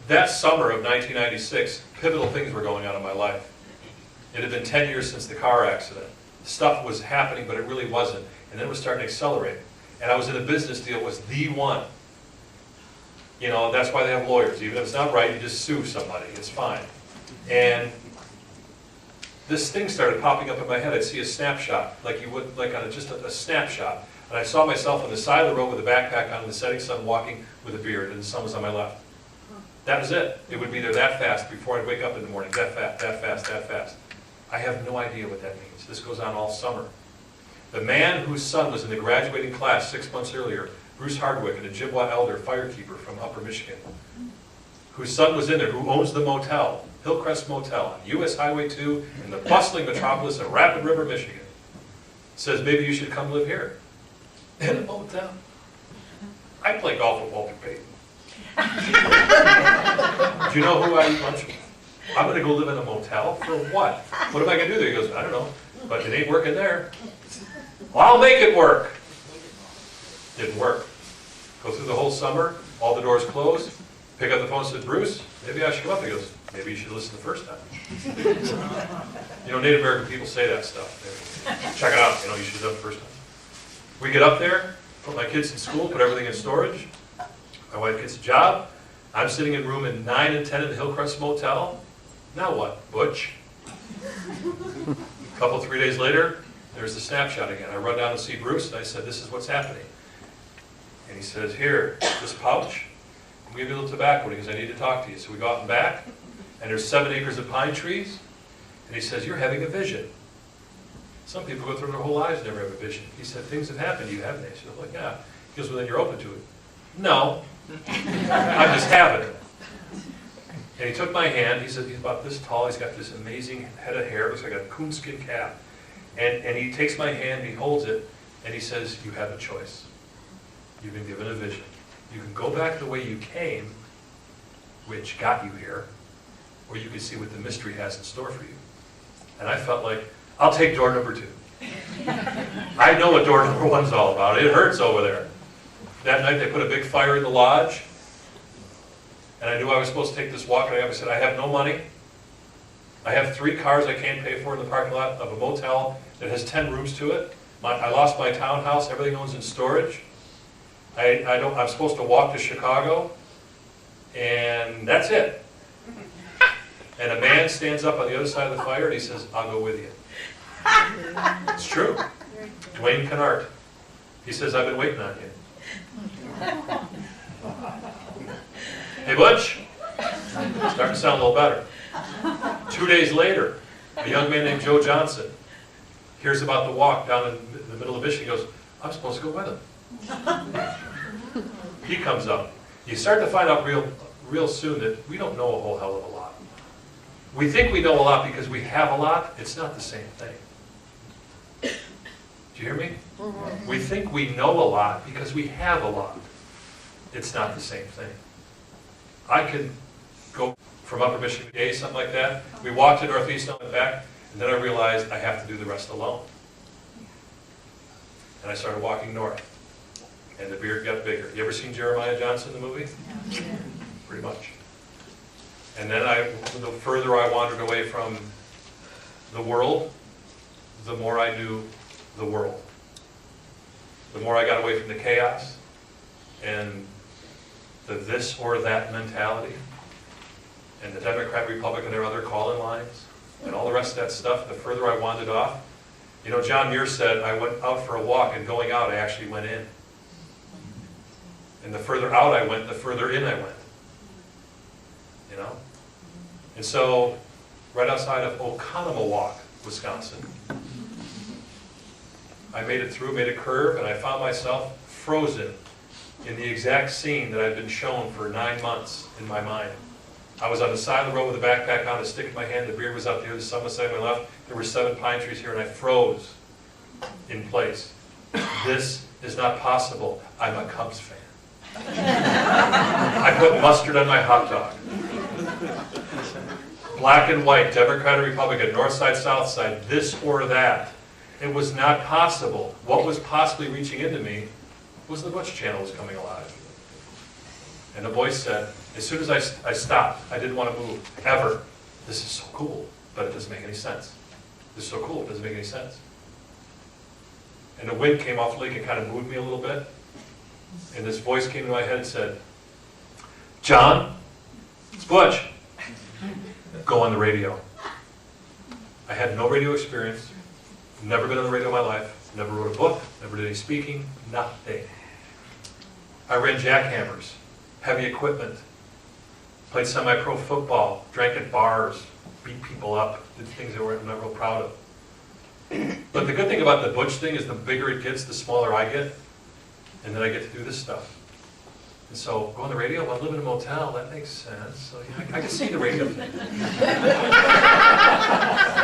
S1: That summer of 1996, pivotal things were going on in my life. It had been 10 years since the car accident. Stuff was happening, but it really wasn't. And then it was starting to accelerate. And I was in a business deal, was the one. You know, that's why they have lawyers. Even if it's not right, you just sue somebody. It's fine. And this thing started popping up in my head. I'd see a snapshot, like you would, like on just a snapshot. And I saw myself on the side of the road with a backpack on in the setting sun, walking with a beard, and the sun was on my left. That was it. It would be there that fast before I'd wake up in the morning. That fast, that fast, that fast. I have no idea what that means. This goes on all summer. The man whose son was in the graduating class 6 months earlier, Bruce Hardwick, an Ojibwa elder firekeeper from Upper Michigan, whose son was in there, who owns the motel, Hillcrest Motel, on US Highway 2 in the bustling metropolis of Rapid River, Michigan, says, maybe you should come live here. In a motel. I play golf with Walter Payton. Do you know who I eat lunch with? I'm going to go live in a motel? For what? What am I going to do there? He goes, I don't know, but it ain't working there. Well, I'll make it work. Didn't work. Go through the whole summer, all the doors closed, pick up the phone and said, Bruce, maybe I should come up. He goes, maybe you should listen the first time. You know, Native American people say that stuff. Check it out, you know, you should have done it the first time. We get up there, put my kids in school, put everything in storage. My wife gets a job. I'm sitting in room 9 and 10 in the Hillcrest Motel. Now what, Butch? A couple, 3 days later, there's the snapshot again. I run down to see Bruce, and I said, this is what's happening. And he says, here, this pouch, I'm giving you a little tobacco. And he goes, I need to talk to you. So we go out and back, and there's 7 acres of pine trees. And he says, you're having a vision. Some people go through their whole lives and never have a vision. He said, things have happened to you, haven't they? She was like, yeah. He goes, well, then you're open to it. No, I just haven't. And he took my hand. He said, he's about this tall. He's got this amazing head of hair. Looks like a coonskin cap. And he takes my hand, he holds it, and he says, you have a choice. You've been given a vision. You can go back the way you came, which got you here, or you can see what the mystery has in store for you. And I felt like, I'll take door number 2. I know what door number 1's all about. It hurts over there. That night they put a big fire in the lodge, and I knew I was supposed to take this walk, and I said, I have no money. I have 3 cars I can't pay for in the parking lot of a motel that has 10 rooms to it. I lost my townhouse, everything owns in storage. I'm supposed to walk to Chicago, and that's it. And a man stands up on the other side of the fire, and he says, I'll go with you. It's true. Dwayne Kennard. He says, I've been waiting on you. Hey, Butch. Starting to sound a little better. 2 days later, a young man named Joe Johnson hears about the walk down in the middle of Michigan. He goes, I'm supposed to go with him. He comes up. You start to find out real soon that we don't know a whole hell of a lot. We think we know a lot because we have a lot. It's not the same thing. Do you hear me? Mm-hmm. We think we know a lot because we have a lot. It's not the same thing. I can go from Upper Michigan to something like that. We walked to Northeast and went back, and then I realized I have to do the rest alone. And I started walking north, and the beard got bigger. You ever seen Jeremiah Johnson, the movie? Yeah. Pretty much. And then the further I wandered away from the world, the more I knew the world. The more I got away from the chaos and the this or that mentality and the Democrat, Republican, their other call-in lines and all the rest of that stuff, the further I wandered off, You know, John Muir said, I went out for a walk, and going out, I actually went in. And the further out I went, the further in I went. You know? And so, right outside of Oconomowoc, Wisconsin, I made it through, made a curve, and I found myself frozen in the exact scene that I'd been shown for 9 months in my mind. I was on the side of the road with a backpack on, a stick in my hand, the beard was up there, the sun was setting on my left, there were 7 pine trees here, and I froze in place. This is not possible. I'm a Cubs fan. I put mustard on my hot dog. Black and white, Democrat or Republican, north side, south side, this or that. It was not possible. What was possibly reaching into me was the Butch channel was coming alive. And the voice said, as soon as I stopped, I didn't want to move, ever. This is so cool, but it doesn't make any sense. This is so cool, it doesn't make any sense. And the wind came off the lake and kind of moved me a little bit. And this voice came to my head and said, John, it's Butch. Go on the radio. I had no radio experience, never been on the radio in my life, never wrote a book, never did any speaking, nothing. I ran jackhammers, heavy equipment, played semi-pro football, drank at bars, beat people up, did things that I'm not real proud of. But the good thing about the Butch thing is the bigger it gets, the smaller I get, and then I get to do this stuff. And so, go on the radio, well, I live in a motel, that makes sense. So yeah, I can see the radio thing.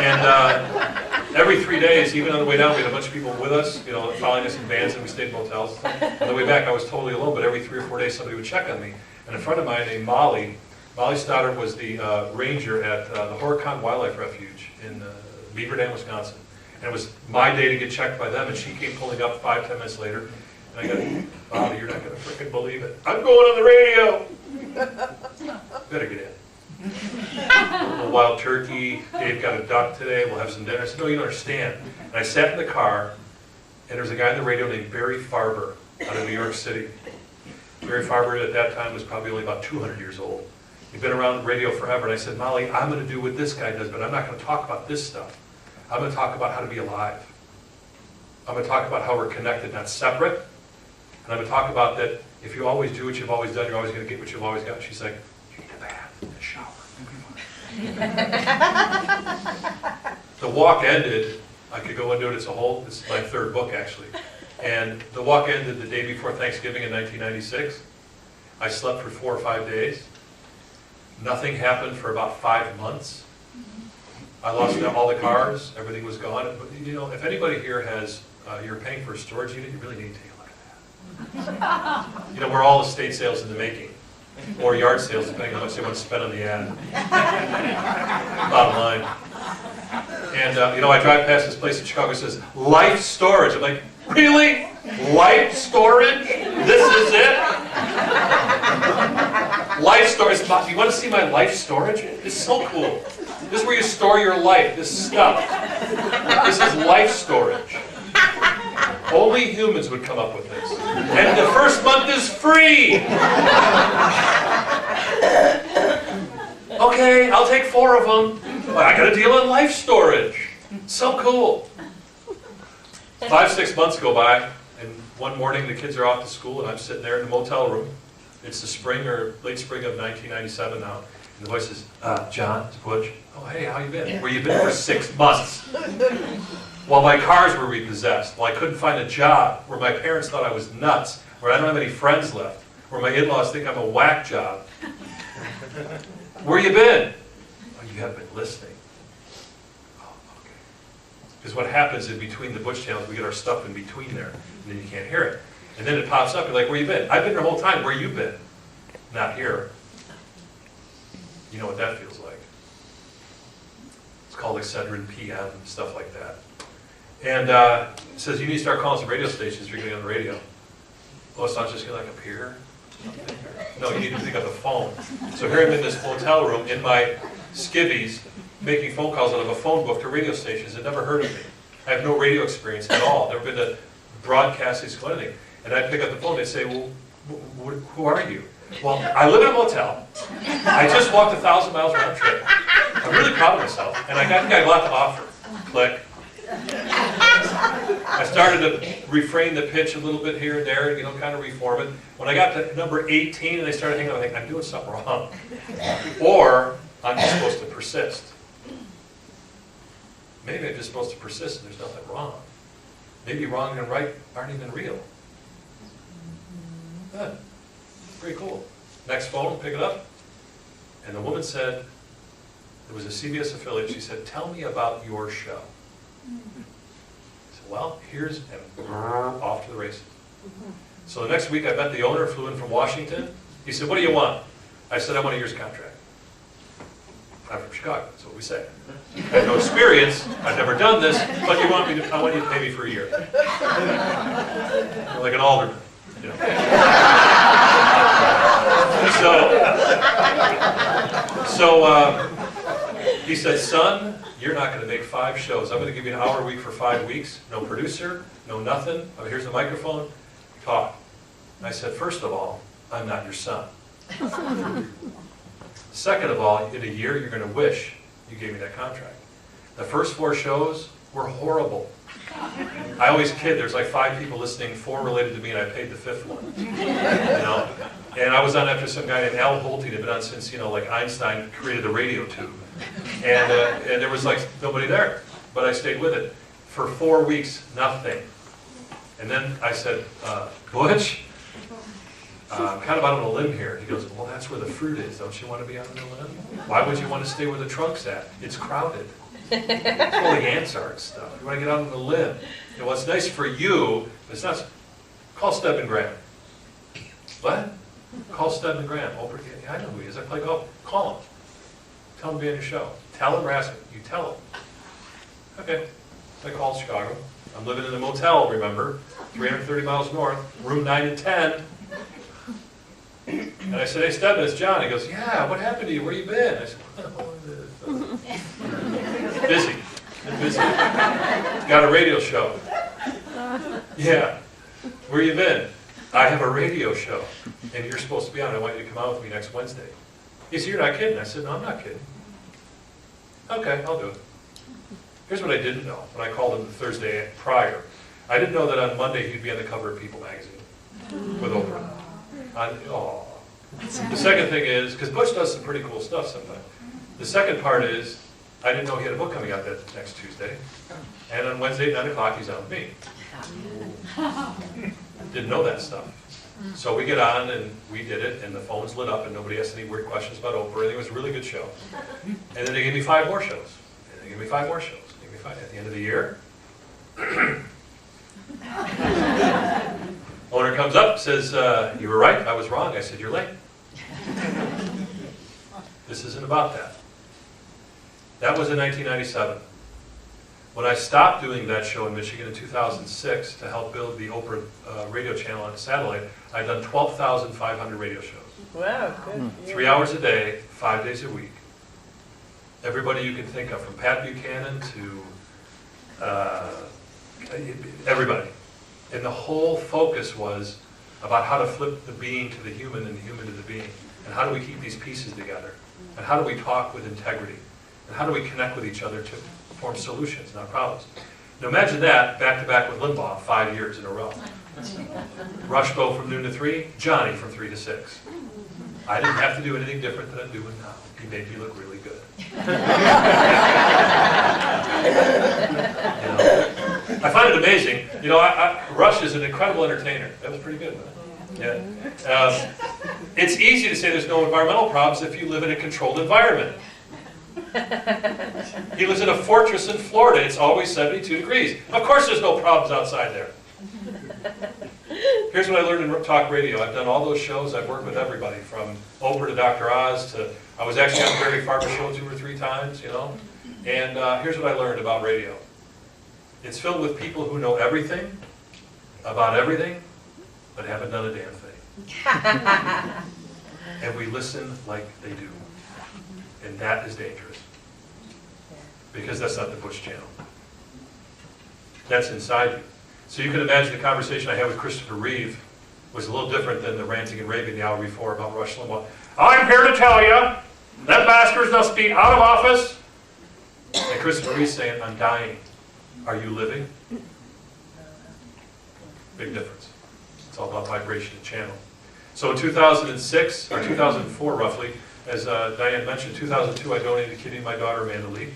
S1: And every 3 days, even on the way down, we had a bunch of people with us, you know, following us in vans, and we stayed in motels. On the way back, I was totally alone, but every 3 or 4 days, somebody would check on me. And a friend of mine named Molly Stoddard was the ranger at the Horicon Wildlife Refuge in Beaver Dam, Wisconsin. And it was my day to get checked by them, and she came pulling up 5, 10 minutes later. And I go, Bobby, you're not going to freaking believe it. I'm going on the radio. Better get in. A little wild turkey. Dave got a duck today. We'll have some dinner. I said, no, you don't understand. And I sat in the car, and there was a guy on the radio named Barry Farber out of New York City. Barry Farber at that time was probably only about 200 years old. He'd been around radio forever. And I said, Molly, I'm going to do what this guy does, but I'm not going to talk about this stuff. I'm going to talk about how to be alive. I'm going to talk about how we're connected, not separate. And I'm going to talk about that if you always do what you've always done, you're always going to get what you've always got. She's like, you need a bath, a shower. The walk ended. I could go into it. This is my 3rd book, actually. And the walk ended the day before Thanksgiving in 1996. I slept for 4 or 5 days. Nothing happened for about 5 months. I lost all the cars. Everything was gone. But, you know, if anybody here has, you're paying for a storage unit, you really need to take a look at that. You know, we're all estate sales in the making, or yard sales, depending on how much they want to spend on the ad. Bottom line. And, you know, I drive past this place in Chicago that says, Life Storage. I'm like, really? Life Storage? This is it? Life Storage. You want to see my life storage? It's so cool. This is where you store your life, this stuff. This is life storage. Only humans would come up with this. And the first month is free! Okay, I'll take 4 of them. But I got a deal on life storage. So cool. 5, 6 months go by, and one morning the kids are off to school, and I'm sitting there in the motel room. It's the spring or late spring of 1997 now. And the voice says, John, it's Butch. Oh, hey, how you been? Where you been for 6 months? While my cars were repossessed, while I couldn't find a job, where my parents thought I was nuts, where I don't have any friends left, where my in-laws think I'm a whack job. Where you been? Oh, you haven't been listening. Oh, okay. Because what happens in between the Butch channels, we get our stuff in between there, and then you can't hear it. And then it pops up, you're like, where you been? I've been here the whole time. Where you been? Not here. You know what that feels like. It's called Excedrin PM, stuff like that. And it says, you need to start calling some radio stations if you're getting on the radio. Oh, it's not just going to like appear? No, you need to pick up the phone. So here I'm in this hotel room in my skivvies, making phone calls out of a phone book to radio stations that never heard of me. I have no radio experience at all. Never been to broadcasting school, anything. And I'd pick up the phone, they'd say, well, who are you? Well, I live in a motel. I just walked 1,000 miles round trip. I'm really proud of myself, and I got a lot to offer. Click. I started to reframe the pitch a little bit here and there, you know, kind of reform it. When I got to number 18 and they started hanging out, I think, I'm doing something wrong. Or I'm just supposed to persist. Maybe I'm just supposed to persist and there's nothing wrong. Maybe wrong and right aren't even real. Good. Pretty cool. Next phone, pick it up. And the woman said, it was a CBS affiliate, she said, tell me about your show. I said, well, here's, and off to the races. So the next week I met the owner, flew in from Washington. He said, what do you want? I said, I want a year's contract. I'm from Chicago, that's what we say. I have no experience, I've never done this, but I want you to pay me for a year. Like an alderman, you know. So he said, son, you're not going to make 5 shows. I'm going to give you an hour a week for 5 weeks. No producer, no nothing. Oh, here's the microphone. Talk. And I said, first of all, I'm not your son. Second of all, in a year, you're going to wish you gave me that contract. The first 4 shows were horrible. I always kid, there's like 5 people listening, 4 related to me, and I paid the 5th one. You know? And I was on after some guy named Al Holte, had been on since, you know, like Einstein created the radio tube. And there was like nobody there, but I stayed with it. For 4 weeks, nothing. And then I said, Butch, I'm kind of out on a limb here. He goes, well, that's where the fruit is. Don't you want to be out on a limb? Why would you want to stay where the trunk's at? It's crowded. It's where the ants are and stuff. You want to get out on the limb. And what's nice for you, it's not, call Stedman Graham. What? Call Stedman Graham. Oprah, yeah, I know who he is. I play golf. Call him. Tell him to be on your show. Tell him, ask him. You tell him. Okay. So I called Chicago. I'm living in a motel, remember, 330 miles north, room 9 and 10. And I said, hey, Stedman, it's John. He goes, yeah, what happened to you? Where you been? I said, busy. Been busy. Got a radio show. Yeah. Where you been? I have a radio show, and you're supposed to be on. I want you to come out with me next Wednesday. He said, you're not kidding. I said, no, I'm not kidding. Okay, I'll do it. Here's what I didn't know when I called him the Thursday prior. I didn't know that on Monday he'd be on the cover of People magazine with Oprah. The second thing is, because Butch does some pretty cool stuff sometimes. The second part is, I didn't know he had a book coming out that next Tuesday. And on Wednesday at 9 o'clock, he's on with me. Didn't know that stuff. So we get on and we did it, and the phones lit up, and nobody asked any weird questions about Oprah. It was a really good show. And then they gave me 5 more shows. And they gave me 5 more shows. They gave me 5 at the end of the year. Owner comes up, says, you were right, I was wrong. I said, you're late. This isn't about that. That was in 1997. When I stopped doing that show in Michigan in 2006 to help build the Oprah radio channel on satellite, I'd done 12,500 radio shows.
S2: Wow, good.
S1: 3 hours a day, 5 days a week. Everybody you can think of, from Pat Buchanan to everybody. And the whole focus was about how to flip the being to the human and the human to the being. And how do we keep these pieces together? And how do we talk with integrity? And how do we connect with each other to form solutions, not problems? Now imagine that back to back with Limbaugh 5 years in a row. Rush go from noon to 3, Johnny from 3 to 6. I didn't have to do anything different than I'm doing now. He made me look really good. You know? I find it amazing. You know, Rush is an incredible entertainer. That was pretty good, wasn't it? Yeah. It's easy to say there's no environmental problems if you live in a controlled environment. He lives in a fortress in Florida. It's always 72 degrees. Of course there's no problems outside there. Here's what I learned in talk radio. I've done all those shows. I've worked with everybody from Oprah to Dr. Oz to, I was actually on Barry Farmer's show 2 or 3 times, you know. And here's what I learned about radio. It's filled with people who know everything about everything, but haven't done a damn thing. And we listen like they do. And that is dangerous. Because that's not the Bush channel. That's inside you. So you can imagine the conversation I had with Christopher Reeve was a little different than the ranting and raving the hour before about Rush Limbaugh. I'm here to tell you that bastards must be out of office. And Christopher Reeve saying, I'm dying. Are you living? Big difference. It's all about vibration and channel. So in 2006, or 2004 roughly, as Diane mentioned, 2002 I donated a kidney to my daughter Amanda Lee.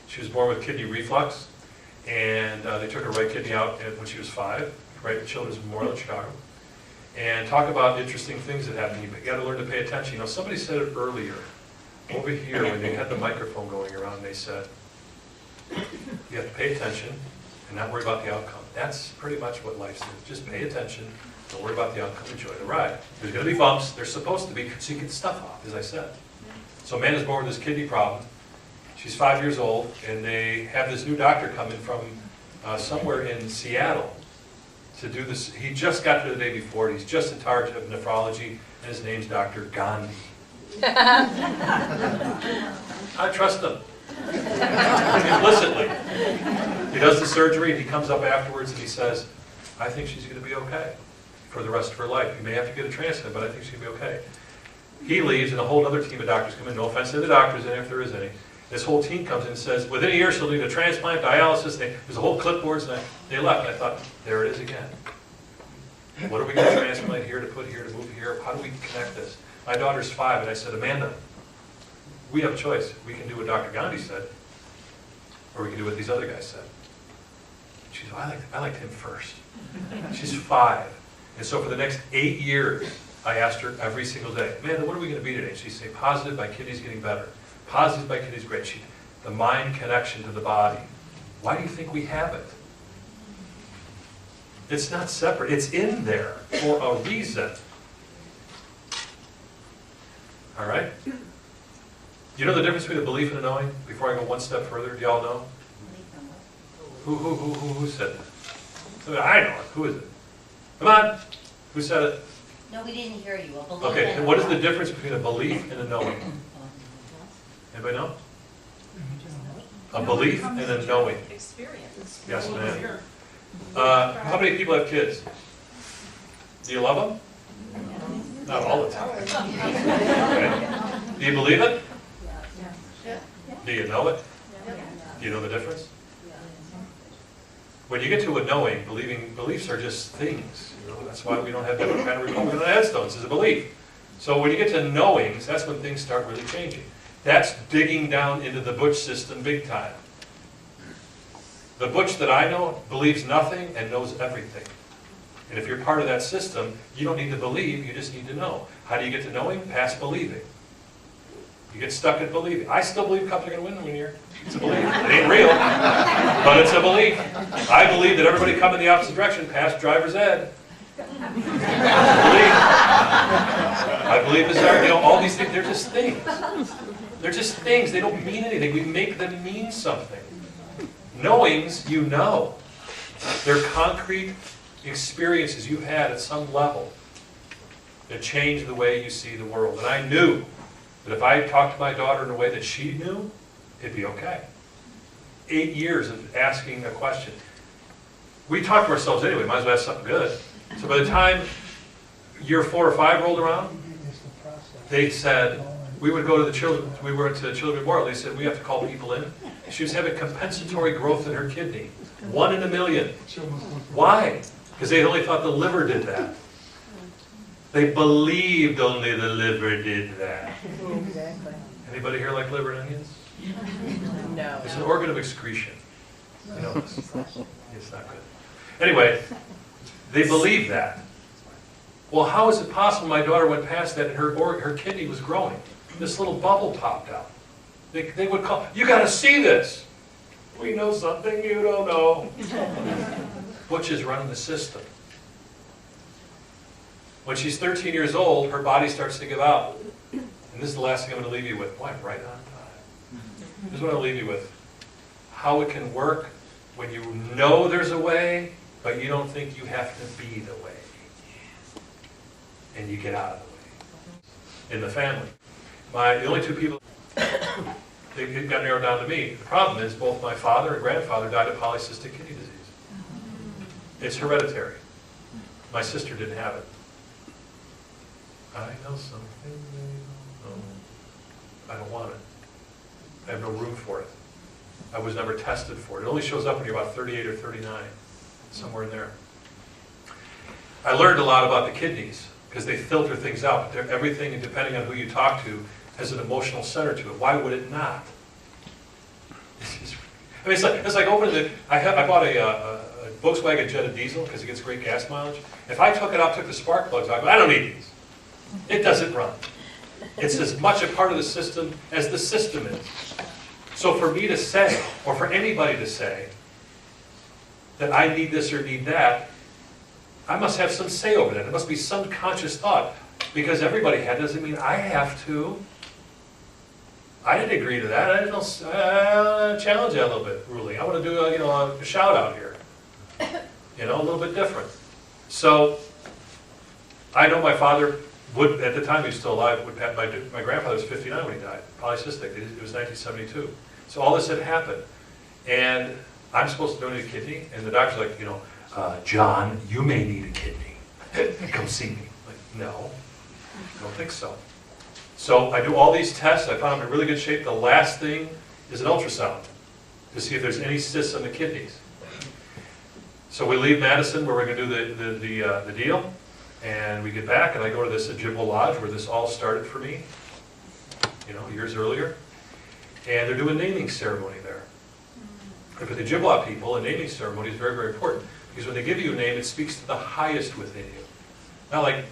S1: She was born with kidney reflux, and they took her right kidney out when she was 5, right at Children's Memorial in Chicago. And talk about interesting things that happen. You got to learn to pay attention. You know, somebody said it earlier, over here when they had the microphone going around, they said, you have to pay attention and not worry about the outcome. That's pretty much what life is. Just pay attention, don't worry about the outcome, enjoy the ride. There's going to be bumps, there's supposed to be, so you get stuff off, as I said. So Amanda's born with this kidney problem. She's 5 years old, and they have this new doctor coming from somewhere in Seattle to do this. He just got there the day before. He's just in charge of nephrology, and his name's Dr. Gandhi. I trust him. Implicitly. He does the surgery, and he comes up afterwards, and he says, I think she's going to be okay for the rest of her life. You may have to get a transplant, but I think she's going to be okay. He leaves, and a whole other team of doctors come in. No offense to the doctors, and if there is any. This whole team comes in and says, within a year she'll need a transplant, dialysis. There's a whole clipboards, and they left. And I thought, there it is again. What are we going to transplant here, to put here, to move here? How do we connect this? My daughter's 5, and I said, Amanda, we have a choice. We can do what Dr. Gandhi said, or we can do what these other guys said. She said, I liked him first. She's 5. And so for the next 8 years, I asked her every single day, Amanda, what are we going to be today? She'd say, positive, my kidney's getting better. Positive, my kidney's great. The mind connection to the body. Why do you think we have it? It's not separate. It's in there for a reason. All right? You know the difference between a belief and a knowing? Before I go one step further, do y'all know? Who said that? I know it. Who is it? Come on. Who said it?
S4: No, we didn't hear you. A belief
S1: Okay,
S4: and
S1: and what is the difference between a belief and a knowing? Anybody know? A belief and a knowing.
S3: Experience.
S1: Yes, ma'am. How many people have kids? Do you love them? Not all the time. Okay. Do you believe it? Do you know it? Do you know the difference? When you get to a knowing, beliefs are just things. You know, that's why we don't have different kind of Republican headstones, is a belief. So when you get to knowings, that's when things start really changing. That's digging down into the Butch system big time. The Butch that I know believes nothing and knows everything. And if you're part of that system, you don't need to believe, you just need to know. How do you get to knowing? Past believing. You get stuck at believing. I still believe Cubs are going to win one year. It's a belief. It ain't real, but it's a belief. I believe that everybody come in the opposite direction past driver's ed. I believe this, all these things, they're just things. They're just things. They don't mean anything. We make them mean something. Knowings, you know. They're concrete experiences you've had at some level that change the way you see the world. And I knew that if I talked to my daughter in a way that she knew, it'd be okay. 8 years of asking a question. We talk to ourselves anyway, might as well have something good. So by the time year 4 or 5 rolled around, they said, we would go to the children, we went to Children's Memorial, they said, we have to call people in. She was having compensatory growth in her kidney. 1 in a million. Why? Because they only thought the liver did that. They believed only the liver did that.
S2: Exactly.
S1: Anybody here like liver and onions?
S2: No.
S1: It's an organ of excretion. You know this. It's not good. Anyway, they believed that. Well, how is it possible my daughter went past that and her kidney was growing? This little bubble popped out. They would call, you got to see this. We know something you don't know. Butch is running the system. When she's 13 years old, her body starts to give out. And this is the last thing I'm going to leave you with. Boy, I'm right on time. This is what I'll leave you with. How it can work when you know there's a way, but you don't think you have to be the way. And you get out of the way. In the family. The only 2 people, it got narrowed down to me. The problem is both my father and grandfather died of polycystic kidney disease. It's hereditary. My sister didn't have it. I know something they don't know. I don't want it. I have no room for it. I was never tested for it. It only shows up when you're about 38 or 39, somewhere in there. I learned a lot about the kidneys, because they filter things out. Everything, and depending on who you talk to, has an emotional center to it. Why would it not? I mean, it's like opening the, I bought a Volkswagen Jetta diesel because it gets great gas mileage. If I took it out, took the spark plugs out, I don't need these. It doesn't run. It's as much a part of the system as the system is. So for me to say, or for anybody to say, that I need this or need that, I must have some say over that. There must be some conscious thought. Because everybody had doesn't mean I have to. I didn't agree to that. I didn't challenge that a little bit, ruling. I want to do a shout out here. A little bit different. So I know my father would, at the time he was still alive, would have, my grandfather was 59 when he died, polycystic. It was 1972. So all this had happened. And I'm supposed to donate a kidney, and the doctor's like, John, you may need a kidney. Come see me. Like, no, I don't think so. So I do all these tests. I found I'm in really good shape. The last thing is an ultrasound to see if there's any cysts on the kidneys. So we leave Madison, where we're going to do the deal, and we get back, and I go to this Ojibwa Lodge where this all started for me, years earlier, and they're doing a naming ceremony there. And for the Ojibwa people, a naming ceremony is very, very important, because when they give you a name, it speaks to the highest within you. Not like,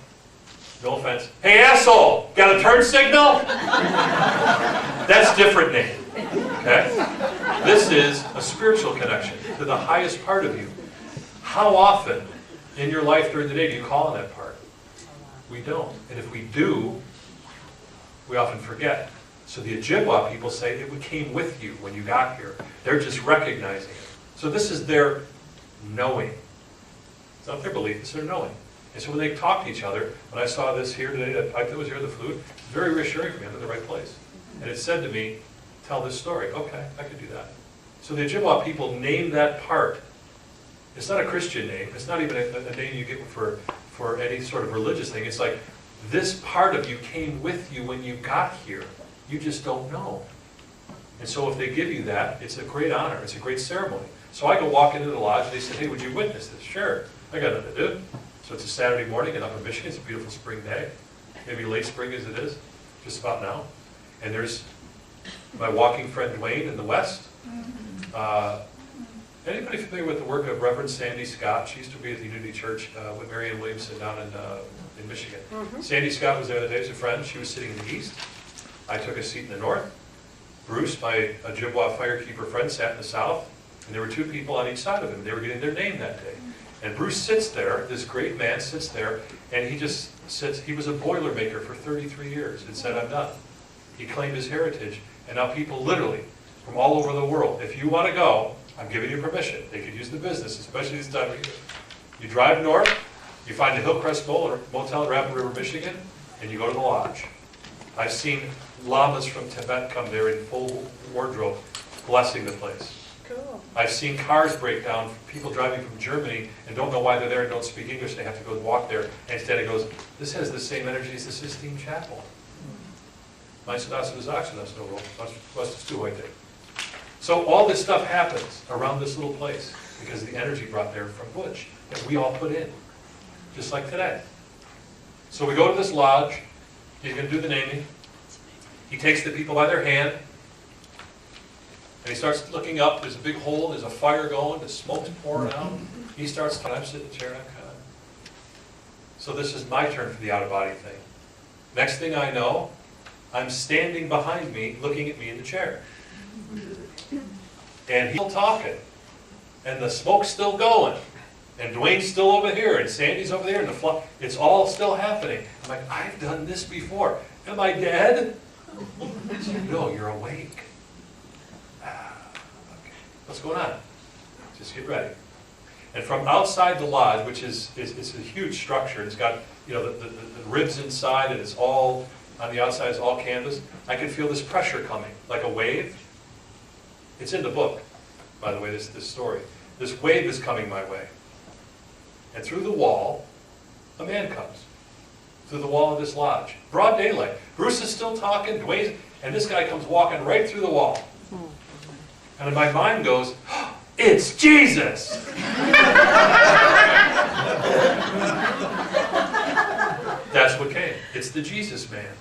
S1: no offense, hey asshole, got a turn signal? That's different name, okay? This is a spiritual connection to the highest part of you. How often in your life during the day do you call on that part? We don't. And if we do, we often forget. So the Ojibwa people say it came with you when you got here. They're just recognizing it. So this is their knowing. It's not their belief, it's their knowing. And so when they talk to each other, when I saw this here today, that pipe that was here, the flute, it's very reassuring for me. I'm in the right place. And it said to me, tell this story. Okay, I can do that. So the Ojibwa people named that part. It's not a Christian name. It's not even a name you get for any sort of religious thing. It's like, this part of you came with you when you got here. You just don't know. And so if they give you that, it's a great honor. It's a great ceremony. So I go walk into the lodge, and they said, hey, would you witness this? Sure. I got nothing to do. So it's a Saturday morning in Upper Michigan. It's a beautiful spring day. Maybe late spring as it is, just about now. And there's my walking friend Dwayne in the west. Anybody familiar with the work of Reverend Sandy Scott? She used to be at the Unity Church with Marianne Williamson down in Michigan. Sandy Scott was there the other day as a friend. She was sitting in the east. I took a seat in the north. Bruce, my Ojibwa firekeeper friend, sat in the south. And there were two people on each side of him. They were getting their name that day. And Bruce sits there, this great man sits there, and he just sits. He was a Boilermaker for 33 years and said, I'm done. He claimed his heritage. And now people literally from all over the world, if you want to go, I'm giving you permission. They could use the business, especially this time of year. You drive north, you find the Hillcrest Motel in Rapid River, Michigan, and you go to the lodge. I've seen lamas from Tibet come there in full wardrobe, blessing the place.
S2: Cool.
S1: I've seen cars break down, people driving from Germany and don't know why they're there and don't speak English. They have to go walk there. And instead it goes, this has the same energy as the Sistine Chapel. So all this stuff happens around this little place because of the energy brought there from Butch that we all put in, just like today. So we go to this lodge. He's going to do the naming. He takes the people by their hand. And he starts looking up. There's a big hole. There's a fire going. The smoke's pouring out. He starts, I'm sitting in the chair and I'm kind of. So this is my turn for the out-of-body thing. Next thing I know, I'm standing behind me, looking at me in the chair. And he's still talking. And the smoke's still going. And Dwayne's still over here. And Sandy's over there. And it's all still happening. I'm like, I've done this before. Am I dead? He said, no, you're awake. Okay. What's going on? Just get ready. And from outside the lodge, which is a huge structure, and it's got the ribs inside, and it's all on the outside, it's all canvas. I can feel this pressure coming, like a wave. It's in the book, by the way, this story. This wave is coming my way. And through the wall, a man comes. Through the wall of this lodge. Broad daylight. Bruce is still talking, Dwayne, and this guy comes walking right through the wall. And in my mind goes, oh, it's Jesus! the Jesus man.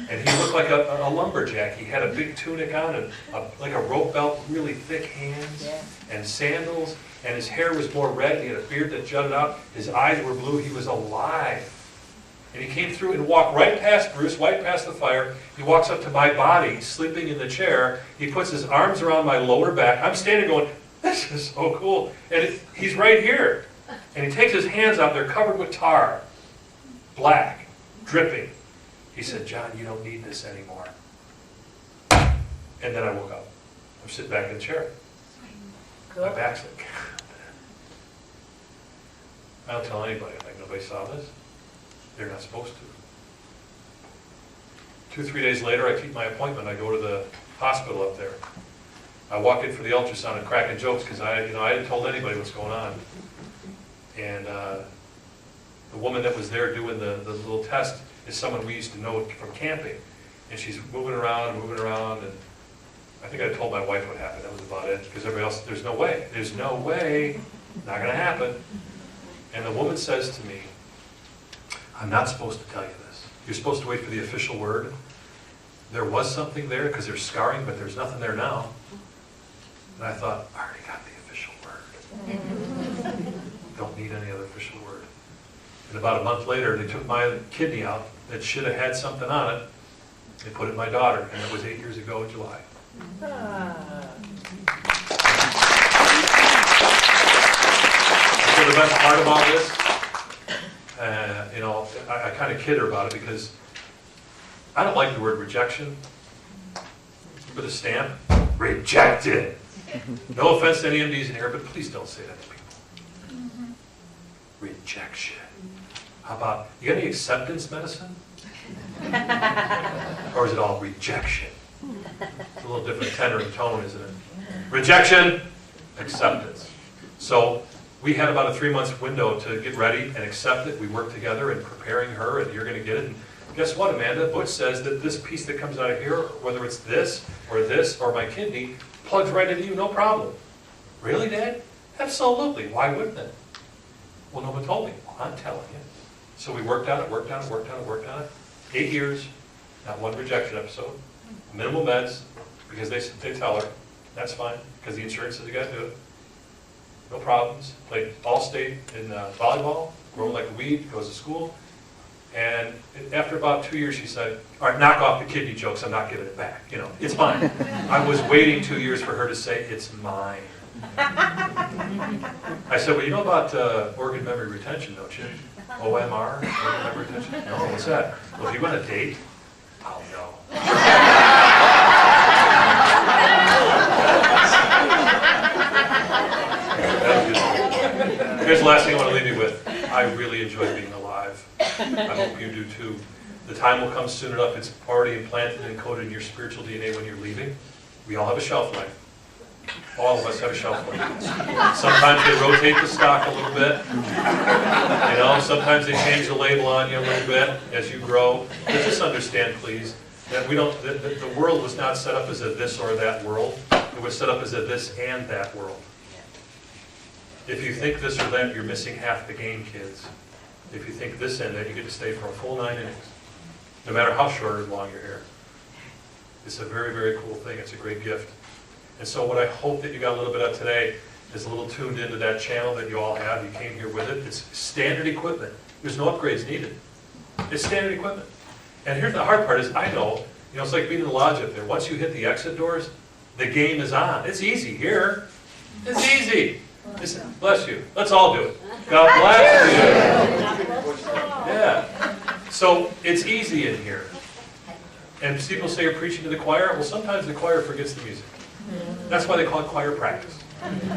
S1: And he looked like a lumberjack. He had a big tunic on and like a rope belt, really thick hands,
S2: Yeah.
S1: and sandals. And his hair was more red. He had a beard that jutted out. His eyes were blue. He was alive. And he came through and walked right past Bruce, right past the fire. He walks up to my body, sleeping in the chair. He puts his arms around my lower back. I'm standing going, this is so cool. And he's right here. And he takes his hands out. They're covered with tar, black, dripping. He said, John, you don't need this anymore. And then I woke up. I'm sitting back in the chair.
S2: Cool.
S1: My back's like, I don't tell anybody. I'm like, nobody saw this. They're not supposed to. 2-3 days later, I keep my appointment. I go to the hospital up there. I walk in for the ultrasound and cracking jokes because I hadn't told anybody what's going on. And the woman that was there doing the little test is someone we used to know from camping. And she's moving around, and I think I told my wife what happened. That was about it. Because everybody else, there's no way. There's no way. Not going to happen. And the woman says to me, I'm not supposed to tell you this. You're supposed to wait for the official word. There was something there because there's scarring, but there's nothing there now. And I thought, I already got the official word. Don't need any other official word. And about a month later, they took my kidney out that should have had something on it. They put it in my daughter, and it was 8 years ago in July. So the best part of all this, I kind of kid her about it because I don't like the word rejection. Put a stamp, rejected. No offense to any MDs in here, but please don't say that to people. Rejection. How about, you got any acceptance medicine? Or is it all rejection? It's a little different tenor and tone, isn't it? Rejection, acceptance. So we had about a 3-month window to get ready and accept it. We worked together in preparing her, and you're going to get it. And guess what, Amanda? Butch says that this piece that comes out of here, whether it's this or my kidney, plugs right into you, no problem. Really, Dad? Absolutely. Why wouldn't it? Well, no one told me. Well, I'm telling you. So we worked on it. 8 years, not one rejection episode. Minimal meds, because they tell her, that's fine, because the insurance says you got to do it. No problems. Played all-state in volleyball, growing like a weed, goes to school. And after about 2 years, she said, all right, knock off the kidney jokes, I'm not giving it back. It's mine. I was waiting 2 years for her to say, it's mine. I said, well, you know about organ memory retention, don't you? OMR, organ memory retention? No, what's that? Well, if you want a date, I'll know. Here's the last thing I want to leave you with. I really enjoy being alive. I hope you do too. The time will come soon enough. It's already implanted and encoded in your spiritual DNA when you're leaving. We all have a shelf life. All of us have a shelf life. Sometimes they rotate the stock a little bit. Sometimes they change the label on you a little bit as you grow. But just understand, please, that the world was not set up as a this or that world. It was set up as a this and that world. If you think this or that, you're missing half the game, kids. If you think this and that, you get to stay for a full 9 innings, no matter how short or long your hair. It's a very, very cool thing. It's a great gift. And so what I hope that you got a little bit of today is a little tuned into that channel that you all have. You came here with it. It's standard equipment. There's no upgrades needed. It's standard equipment. And here's the hard part is I know, it's like being in the lodge up there. Once you hit the exit doors, the game is on. It's easy here. It's easy. Listen, bless you. Let's all do it. God bless you. Yeah. So it's easy in here. And people say you're preaching to the choir. Well, sometimes the choir forgets the music. That's why they call it choir practice. And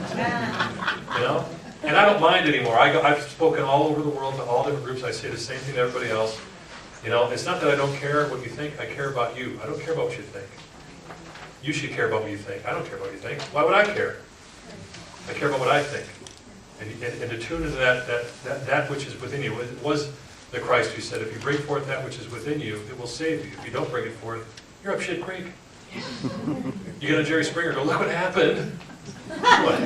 S1: I don't mind anymore. I've spoken all over the world to all different groups. I say the same thing to everybody else. It's not that I don't care what you think. I care about you. I don't care about what you think. You should care about what you think. I don't care about what you think. Why would I care? I care about what I think. And to tune into that which is within you. It was the Christ who said, if you bring forth that which is within you, it will save you. If you don't bring it forth, you're up shit creek. You get a Jerry Springer, go, look what happened. What?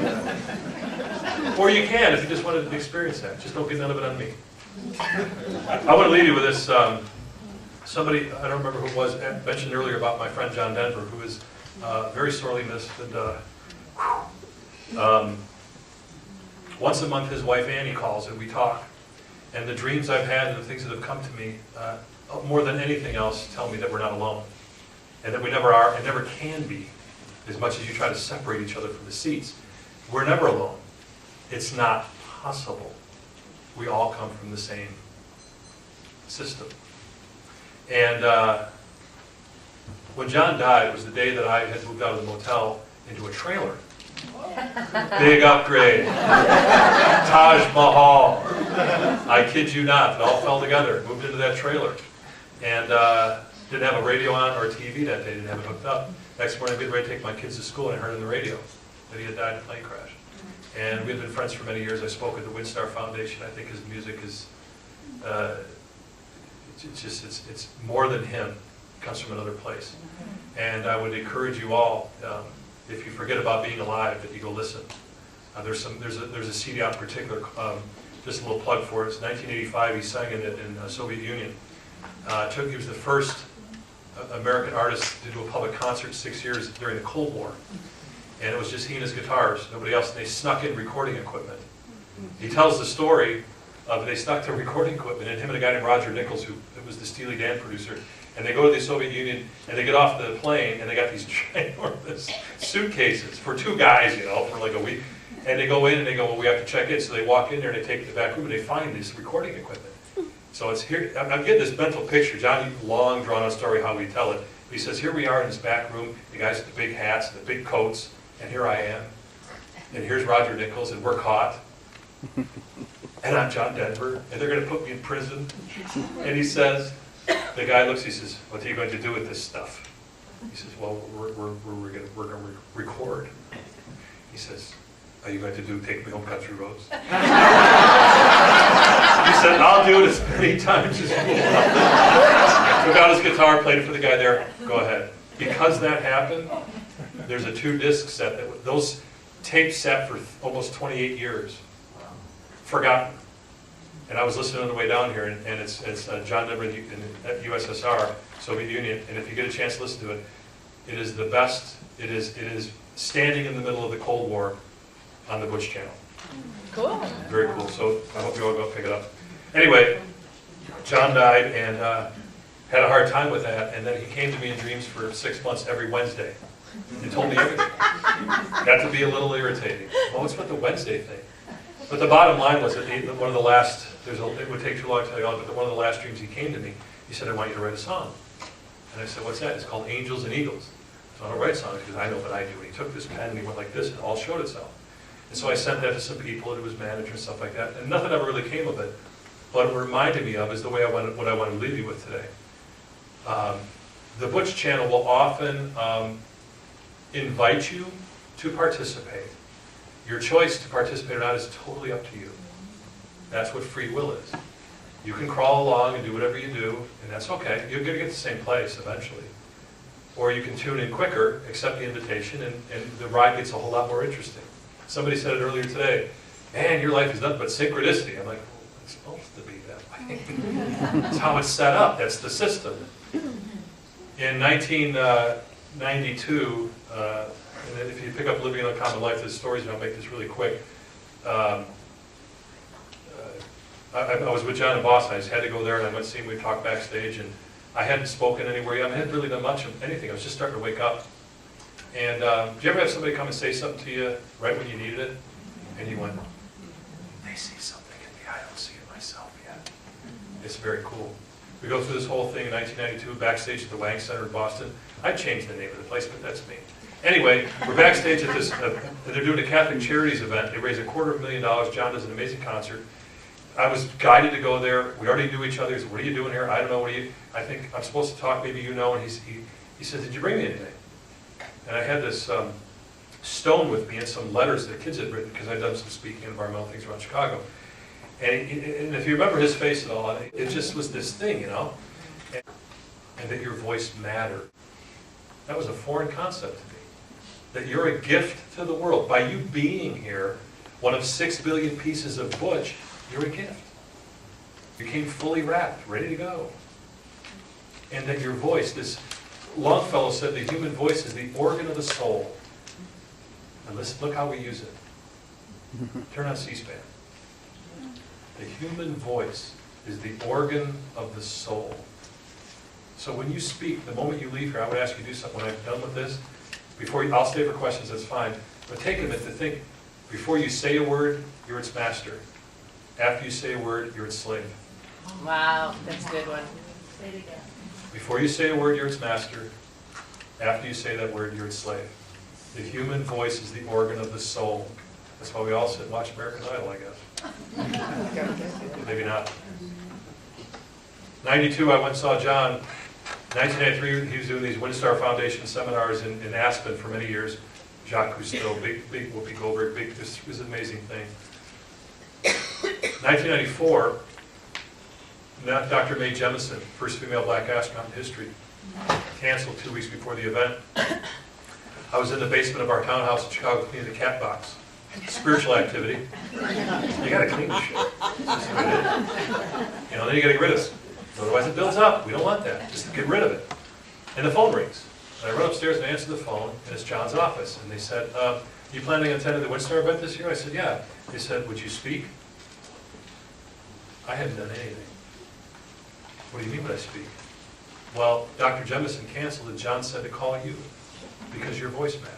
S1: Or you can, if you just wanted to experience that. Just don't get none of it on me. I want to leave you with this somebody, I don't remember who it was, mentioned earlier about my friend John Denver, who is very sorely missed. And once a month, his wife Annie calls and we talk. And the dreams I've had and the things that have come to me, more than anything else, tell me that we're not alone. And that we never are and never can be, as much as you try to separate each other from the seats. We're never alone. It's not possible. We all come from the same system. And when John died, it was the day that I had moved out of the motel into a trailer. Big upgrade. Taj Mahal. I kid you not. It all fell together. Moved into that trailer. And didn't have a radio on or a TV that day. Didn't have it hooked up. Next morning, I was ready to take my kids to school, and I heard on the radio that he had died in a plane crash. And we had been friends for many years. I spoke at the Windstar Foundation. I think his music is, it's more than him. It comes from another place. And I would encourage you all, if you forget about being alive, that you go listen. There's a CD out in particular, just a little plug for it. It's 1985. He sang in it in the Soviet Union. He was the first American artist to do a public concert 6 years during the Cold War. And it was just he and his guitars, nobody else. And they snuck in recording equipment. He tells the story of they snuck their recording equipment, and him and a guy named Roger Nichols, who was the Steely Dan producer, and they go to the Soviet Union, and they get off the plane, and they got these ginormous suitcases for two guys, you know, for like a week. And they go in, and they go, well, we have to check in. So they walk in there, and they take the back room, and they find this recording equipment. So it's here, I'm getting this mental picture. John, long drawn-out story how we tell it. He says, here we are in this back room, the guys with the big hats, the big coats, and here I am. And here's Roger Nichols, and we're caught. And I'm John Denver, and they're going to put me in prison. And he says, the guy looks, he says, what are you going to do with this stuff? He says, well, we're going to record. He says, are you going to take me home country roads? He said, I'll do it as many times as you want. Took out his guitar, played it for the guy there, go ahead. Because that happened, there's a 2-disc set. Those tapes sat for almost 28 years. Forgotten. And I was listening on the way down here, and it's John Denver in USSR, Soviet Union, and if you get a chance to listen to it, it is the best. It is standing in the middle of the Cold War on the Bush Channel.
S2: Cool.
S1: Very cool. So I hope you all go pick it up. Anyway, John died and had a hard time with that, and then he came to me in dreams for 6 months every Wednesday and told me everything. Got to be a little irritating. Well, what's with the Wednesday thing? But the bottom line was that one of the last, it would take too long to tell you all, but one of the last dreams he came to me, he said, I want you to write a song. And I said, what's that? It's called Angels and Eagles. So I don't write songs because I know what I do. And he took this pen and he went like this and it all showed itself. And so I sent that to some people, and it was manager and stuff like that. And nothing ever really came of it. But what it reminded me of is the way what I want to leave you with today. The Butch Channel will often invite you to participate. Your choice to participate or not is totally up to you. That's what free will is. You can crawl along and do whatever you do, and that's okay. You're going to get to the same place eventually. Or you can tune in quicker, accept the invitation, and the ride gets a whole lot more interesting. Somebody said it earlier today, man, your life is nothing but synchronicity. I'm like, well, it's supposed to be that way. That's how it's set up. That's the system. In 1992, and if you pick up Living Uncommon Life, there's stories, and I'll make this really quick. I was with John in Boston. I just had to go there, and I went to see him. We talked backstage, and I hadn't spoken anywhere yet. I hadn't really done much of anything. I was just starting to wake up. And do you ever have somebody come and say something to you right when you needed it? And you went, they see something in me, I don't see it myself yet. It's very cool. We go through this whole thing in 1992, backstage at the Wang Center in Boston. I'd change the name of the place, but that's me. Anyway, we're backstage at this, they're doing a Catholic Charities event. They raise $250,000. John does an amazing concert. I was guided to go there. We already knew each other. He said, what are you doing here? I don't know. I think I'm supposed to talk, maybe you know. And he said, did you bring me anything? And I had this stone with me and some letters that kids had written because I'd done some speaking and environmental things around Chicago. And if you remember his face and all, it just was this thing, you know, and that your voice mattered. That was a foreign concept to me. That you're a gift to the world. By you being here, one of 6 billion pieces of Butch, you're a gift. You came fully wrapped, ready to go. And that your voice, this Longfellow said the human voice is the organ of the soul. And listen, look how we use it. Turn on C-SPAN. The human voice is the organ of the soul. So when you speak, the moment you leave here, I would ask you to do something. When I'm done with this, I'll stay for questions, that's fine. But take a minute to think, before you say a word, you're its master. After you say a word, you're its slave.
S2: Wow, that's a good one.
S4: Say it again.
S1: Before you say a word, you're its master. After you say that word, you're its slave. The human voice is the organ of the soul. That's why we all sit and watch American Idol, I guess. Maybe not. 92, I went and saw John. 1993, he was doing these WinStar Foundation seminars in Aspen for many years. Jacques Cousteau, big Whoopi Goldberg, this was an amazing thing. 1994, Dr. Mae Jemison, first female black astronaut in history, canceled 2 weeks before the event. I was in the basement of our townhouse in Chicago cleaning the cat box. Spiritual activity. You gotta clean the shit. That's what it is. Then you gotta get rid of it. Otherwise it builds up. We don't want that. Just get rid of it. And the phone rings. And I run upstairs and answer the phone, and it's John's office. And they said, you planning on attending the WinStar event this year? I said, yeah. They said, would you speak? I hadn't done anything. What do you mean would I speak? Well, Dr. Jemison canceled it. John said to call you because your voice matters.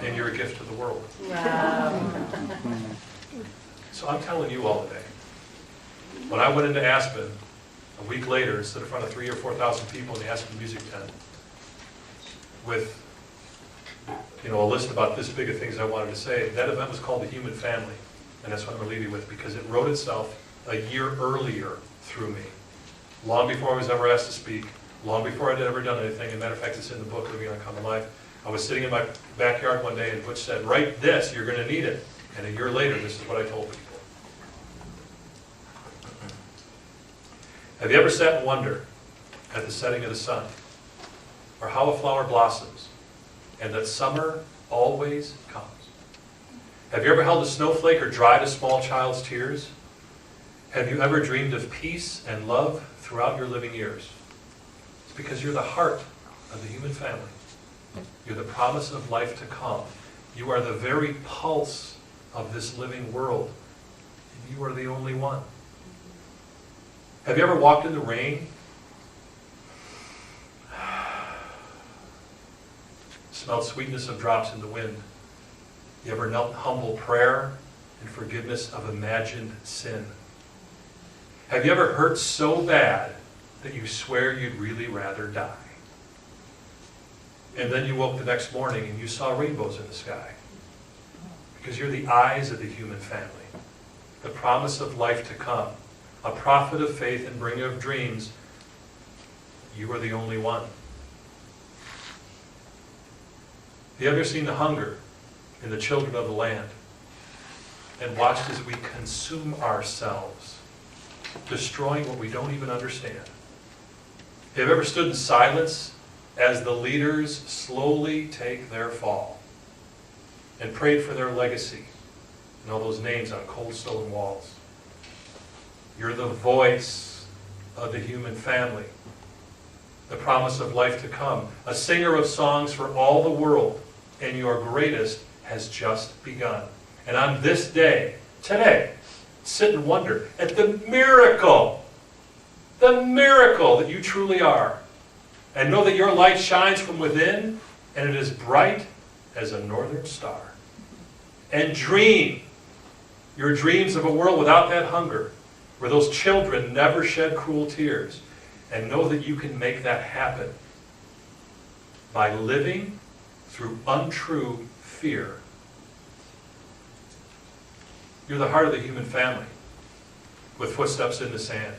S1: And you're a gift to the world.
S2: Wow.
S1: So I'm telling you all today, when I went into Aspen, a week later, stood in front of 3,000 or 4,000 people in the Aspen Music Tent with a list about this big of things I wanted to say. That event was called The Human Family, and that's what I'm going to leave you with, because it wrote itself a year earlier through me, long before I was ever asked to speak, long before I'd ever done anything. As a matter of fact, it's in the book, Living Uncommon Life. I was sitting in my backyard one day, and Butch said, write this, you're going to need it. And a year later, this is what I told people. Have you ever sat and wondered at the setting of the sun, or how a flower blossoms, and that summer always comes? Have you ever held a snowflake or dried a small child's tears? Have you ever dreamed of peace and love throughout your living years? It's because you're the heart of the human family. You're the promise of life to come. You are the very pulse of this living world. And you are the only one. Have you ever walked in the rain? Smelled sweetness of drops in the wind? You ever knelt in humble prayer and forgiveness of imagined sin? Have you ever hurt so bad that you swear you'd really rather die? And then you woke the next morning and you saw rainbows in the sky. Because you're the eyes of the human family, the promise of life to come, a prophet of faith and bringer of dreams. You are the only one. Have you ever seen the hunger in the children of the land and watched as we consume ourselves, destroying what we don't even understand? Have you ever stood in silence as the leaders slowly take their fall and prayed for their legacy and all those names on cold stone walls? You're the voice of the human family, the promise of life to come, a singer of songs for all the world, and your greatest has just begun. And on this day, today, sit and wonder at the miracle that you truly are. And know that your light shines from within, and it is bright as a northern star. And dream your dreams of a world without that hunger, where those children never shed cruel tears. And know that you can make that happen by living through untrue fear. You're the heart of the human family with footsteps in the sand.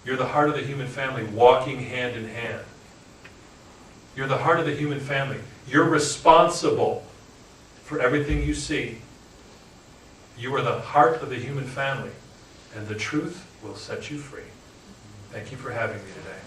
S1: You're the heart of the human family walking hand in hand. You're the heart of the human family. You're responsible for everything you see. You are the heart of the human family, and the truth will set you free. Thank you for having me today.